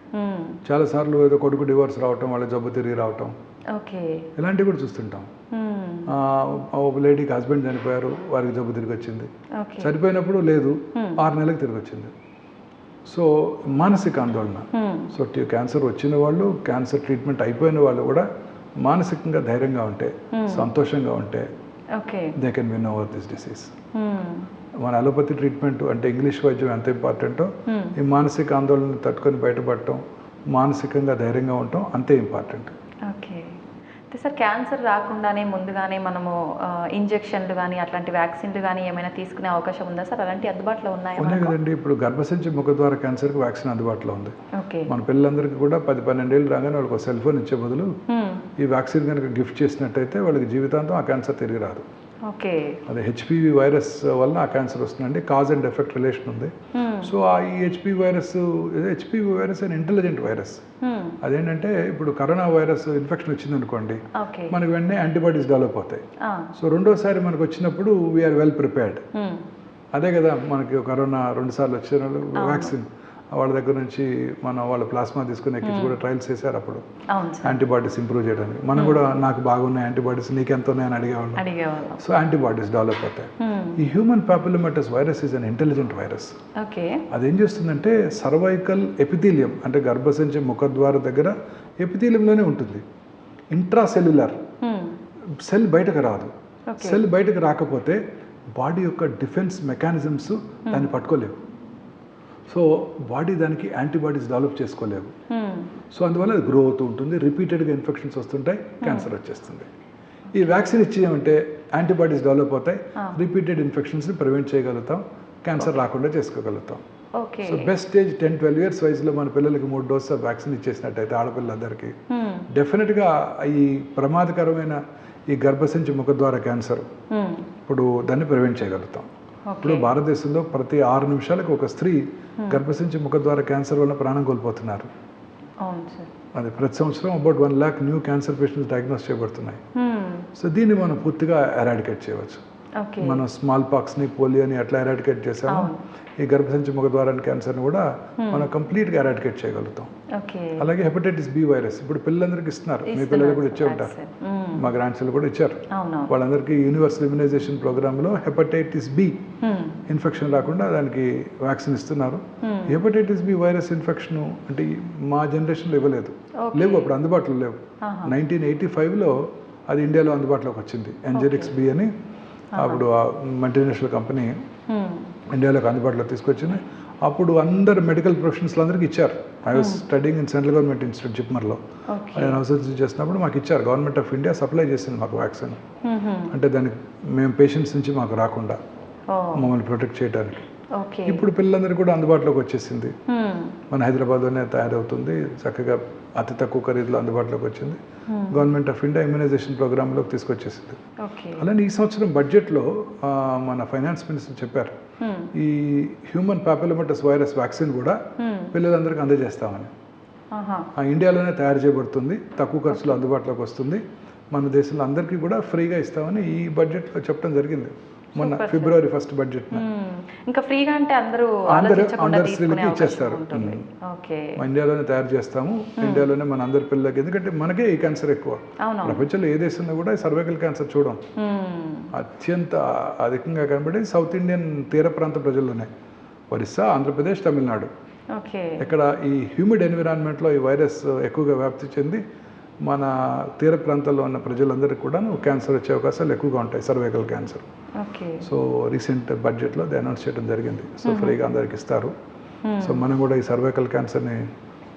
చాలాసార్లు ఏదో కొడుకు డివోర్స్ రావటం, వాళ్ళ జబ్బు తిరిగి రావటం, ఇలాంటివి కూడా చూస్తుంటాం. ఒక లేడీకి హస్బెండ్ చనిపోయారు, వారికి జబ్బు తిరిగి వచ్చింది. చనిపోయినప్పుడు లేదు, 6 నెలలకు తిరిగి వచ్చింది. సో మానసిక ఆందోళన. సో క్యాన్సర్ వచ్చిన వాళ్ళు, క్యాన్సర్ ట్రీట్మెంట్ అయిపోయిన వాళ్ళు కూడా మానసికంగా ధైర్యంగా ఉంటే, సంతోషంగా ఉంటే they can win over this disease. మన అలోపతి ట్రీట్మెంట్ అంటే ఇంగ్లీష్ వైద్యం ఎంత ఇంపార్టెంటో, ఈ మానసిక ఆందోళన తట్టుకొని బయటపడటం, మానసికంగా ధైర్యంగా ఉండటం అంతే ఇంపార్టెంట్. ఓకే. అయితే సార్ క్యాన్సర్ రాకుండానే ముందుగానే మనము ఇంజెక్షన్లు కానీ అట్లాంటి వ్యాక్సిన్లు కానీ ఏమైనా తీసుకునే అవకాశం ఉందా సార్? అలాంటి అందుబాటులో ఉన్నాయా? ఉన్నాయి కదండి. ఇప్పుడు గర్భసంచి ముఖద్వార క్యాన్సర్కి వ్యాక్సిన్ అందుబాటులో ఉంది. ఓకే. మన పిల్లలందరికీ కూడా 10-12 ఏళ్ళు రాగానే వాళ్ళకి ఒక సెల్ ఫోన్ ఇచ్చే బదులు ఈ వ్యాక్సిన్ కనుక గిఫ్ట్ చేసినట్టయితే వాళ్ళకి జీవితాంతం ఆ క్యాన్సర్ తిరిగి రాదు. ఓకే. అదే హెచ్పివి వైరస్ వల్ల ఆ క్యాన్సర్ వస్తుందండి. కాజ్ అండ్ ఎఫెక్ట్ రిలేషన్ ఉంది. సో ఈ HPV virus and intelligent virus. అదేంటంటే ఇప్పుడు కరోనా వైరస్ ఇన్ఫెక్షన్ వచ్చింది అనుకోండి, మనకి వెంటనే యాంటీబాడీస్ డెవలప్ అవుతాయి. సో రెండోసారి మనకు వచ్చినప్పుడు వీఆర్ వెల్ ప్రిపేర్డ్. అదే కదా మనకి కరోనా 2 సార్లు వచ్చిన వ్యాక్సిన్ వాళ్ళ దగ్గర నుంచి వాళ్ళ ప్లాస్మా తీసుకుని ఎక్కించి కూడా ట్రయల్స్ చేశారు. అప్పుడు యాంటీబాడీస్ ఇంప్రూవ్ చేయడానికి మనం కూడా నాకు బాగున్నాయి యాంటీబాడీస్, నీకెంత ఉన్నాయని అడిగేవాళ్ళం. సో యాంటీబాడీస్ డెవలప్ అవుతాయి. ఈ human papillomatous virus is an intelligent virus. అదేం చేస్తుందంటే సర్వైకల్ ఎపిథీలియం అంటే గర్భసంచి ముఖద్వార దగ్గర ఎపిథీలియంలోనే ఉంటుంది. ఇంట్రాసెల్యులర్ సెల్ బయటకు రాదు. సెల్ బయటకు రాకపోతే బాడీ యొక్క డిఫెన్స్ మెకానిజమ్స్ దాన్ని పట్టుకోలేవు. సో బాడీ దానికి యాంటీబాడీస్ డెవలప్ చేసుకోలేవు. సో అందువల్ల అది గ్రో అవుతూ ఉంటుంది, రిపీటెడ్గా ఇన్ఫెక్షన్స్ వస్తుంటాయి, క్యాన్సర్ వచ్చేస్తుంది. ఈ వ్యాక్సిన్ ఇచ్చేయమంటే యాంటీబాడీస్ డెవలప్ అవుతాయి, రిపీటెడ్ ఇన్ఫెక్షన్స్ని ప్రివెంట్ చేయగలుగుతాం, క్యాన్సర్ రాకుండా చేసుకోగలుగుతాం. సో బెస్ట్ స్టేజ్ 10-12 ఇయర్స్ వయసులో మన పిల్లలకి 3 డోస్ వ్యాక్సిన్ ఇచ్చేసినట్టయితే ఆడపిల్లలందరికీ డెఫినెట్గా ఈ ప్రమాదకరమైన ఈ గర్భసంచి ముఖద్వార క్యాన్సర్ ఇప్పుడు దాన్ని ప్రివెంట్ చేయగలుగుతాం. ఇప్పుడు భారతదేశంలో ప్రతి 6 నిమిషాలకు ఒక స్త్రీ గర్భసంచి ముఖద్వార క్యాన్సర్ వల్ల ప్రాణం కోల్పోతున్నారు. అది ప్రతి సంవత్సరం about 1 lakh new cancer patients diagnose చేయబడుతున్నాయి. సో దీన్ని మనం పూర్తిగా ఎరాడికేట్ చేయవచ్చు. మనం స్మాల్ పాక్స్ని, పోలియోని ఎట్లా ఎరాడికేట్ చేసాము, ఈ గర్భసంచి ముఖద్వార క్యాన్సర్ని కూడా మనం కంప్లీట్గా ఎరాడికేట్ చేయగలుగుతాం. అలాగే హెపటైటిస్ బి వైరస్ ఇప్పుడు పిల్లలందరికీ ఇస్తున్నారు, మీ పిల్లలు కూడా ఇచ్చే ఉంటారు, మా గ్రాండ్స్ కూడా ఇచ్చారు. వాళ్ళందరికీ యూనివర్సల్ ఇమ్యునైజేషన్ ప్రోగ్రామ్లో హెపటైటిస్ బి ఇన్ఫెక్షన్ రాకుండా దానికి వ్యాక్సిన్ ఇస్తున్నారు. హెపటైటిస్ బి వైరస్ ఇన్ఫెక్షన్ అంటే మా జనరేషన్లో ఇవ్వలేదు, లేవు, అప్పుడు అందుబాటులో లేవు. 1985లో అది ఇండియాలో అందుబాటులోకి వచ్చింది. ఎంజెరిక్స్ బి అని అప్పుడు మల్టీనేషనల్ కంపెనీ ఇండియాలోకి అందుబాటులో తీసుకొచ్చింది. అప్పుడు అందరు మెడికల్ ప్రొఫెషనల్స్లో అందరికీ ఇచ్చారు. I was studying in central government institute జిప్మర్లో. నేను అవసరం చేసినప్పుడు మాకు ఇచ్చారు, గవర్నమెంట్ ఆఫ్ ఇండియా సప్లై చేసింది మాకు వ్యాక్సిన్. అంటే దానికి మేము పేషెంట్స్ నుంచి మాకు రాకుండా మమ్మల్ని ప్రొటెక్ట్ చేయడానికి. ఇప్పుడు పిల్లలందరికీ కూడా అందుబాటులోకి వచ్చేసింది. మన హైదరాబాద్లోనే తయారవుతుంది, చక్కగా అతి తక్కువ ఖరీదులో అందుబాటులోకి వచ్చింది. గవర్నమెంట్ ఆఫ్ ఇండియా ఇమ్యునైజేషన్ ప్రోగ్రాంలోకి తీసుకొచ్చేసింది. అలానే ఈ సంవత్సరం బడ్జెట్లో మన ఫైనాన్స్ మినిస్టర్ చెప్పారు, ఈ హ్యూమన్ పాపులోమాటస్ వైరస్ వ్యాక్సిన్ కూడా పిల్లలందరికీ అందజేస్తామని. ఇండియాలోనే తయారు చేయబడుతుంది, తక్కువ ఖర్చులో అందుబాటులోకి వస్తుంది, మన దేశంలో అందరికీ కూడా ఫ్రీగా ఇస్తామని ఈ బడ్జెట్లో చెప్పడం జరిగింది మొన్న February 1st బడ్జెట్. ఇంకా ఫ్రీగా అంటే అందరూ స్త్రీలకి ఇచ్చేస్తారు. ఇండియాలోనే తయారు చేస్తాము, ఇండియాలోనే మన అందరి పిల్లలకి, ఎందుకంటే మనకే ఈ క్యాన్సర్ ఎక్కువ. ప్రపంచంలో ఏ దేశంలో కూడా సర్వైకల్ క్యాన్సర్ చూడం. అత్యంత అధికంగా కనబడేది సౌత్ ఇండియన్ తీర ప్రాంత ప్రజల్లోనే, ఒరిస్సా, ఆంధ్రప్రదేశ్, తమిళనాడు. ఇక్కడ ఈ హ్యూమిడ్ ఎన్విరాన్మెంట్లో ఈ వైరస్ ఎక్కువగా వ్యాప్తి చెంది మన తీర ప్రాంతాల్లో ఉన్న ప్రజలందరికీ కూడా క్యాన్సర్ వచ్చే అవకాశాలు ఎక్కువగా ఉంటాయి, సర్వైకల్ క్యాన్సర్. సో రీసెంట్ బడ్జెట్లో అది అనౌన్స్ చేయడం జరిగింది. సో ఫ్రీగా అందరికి ఇస్తారు. సో మనం కూడా ఈ సర్వైకల్ క్యాన్సర్ని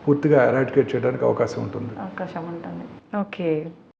పూర్తిగా ఎరాడికేట్ చేయడానికి అవకాశం ఉంటుంది. ఓకే.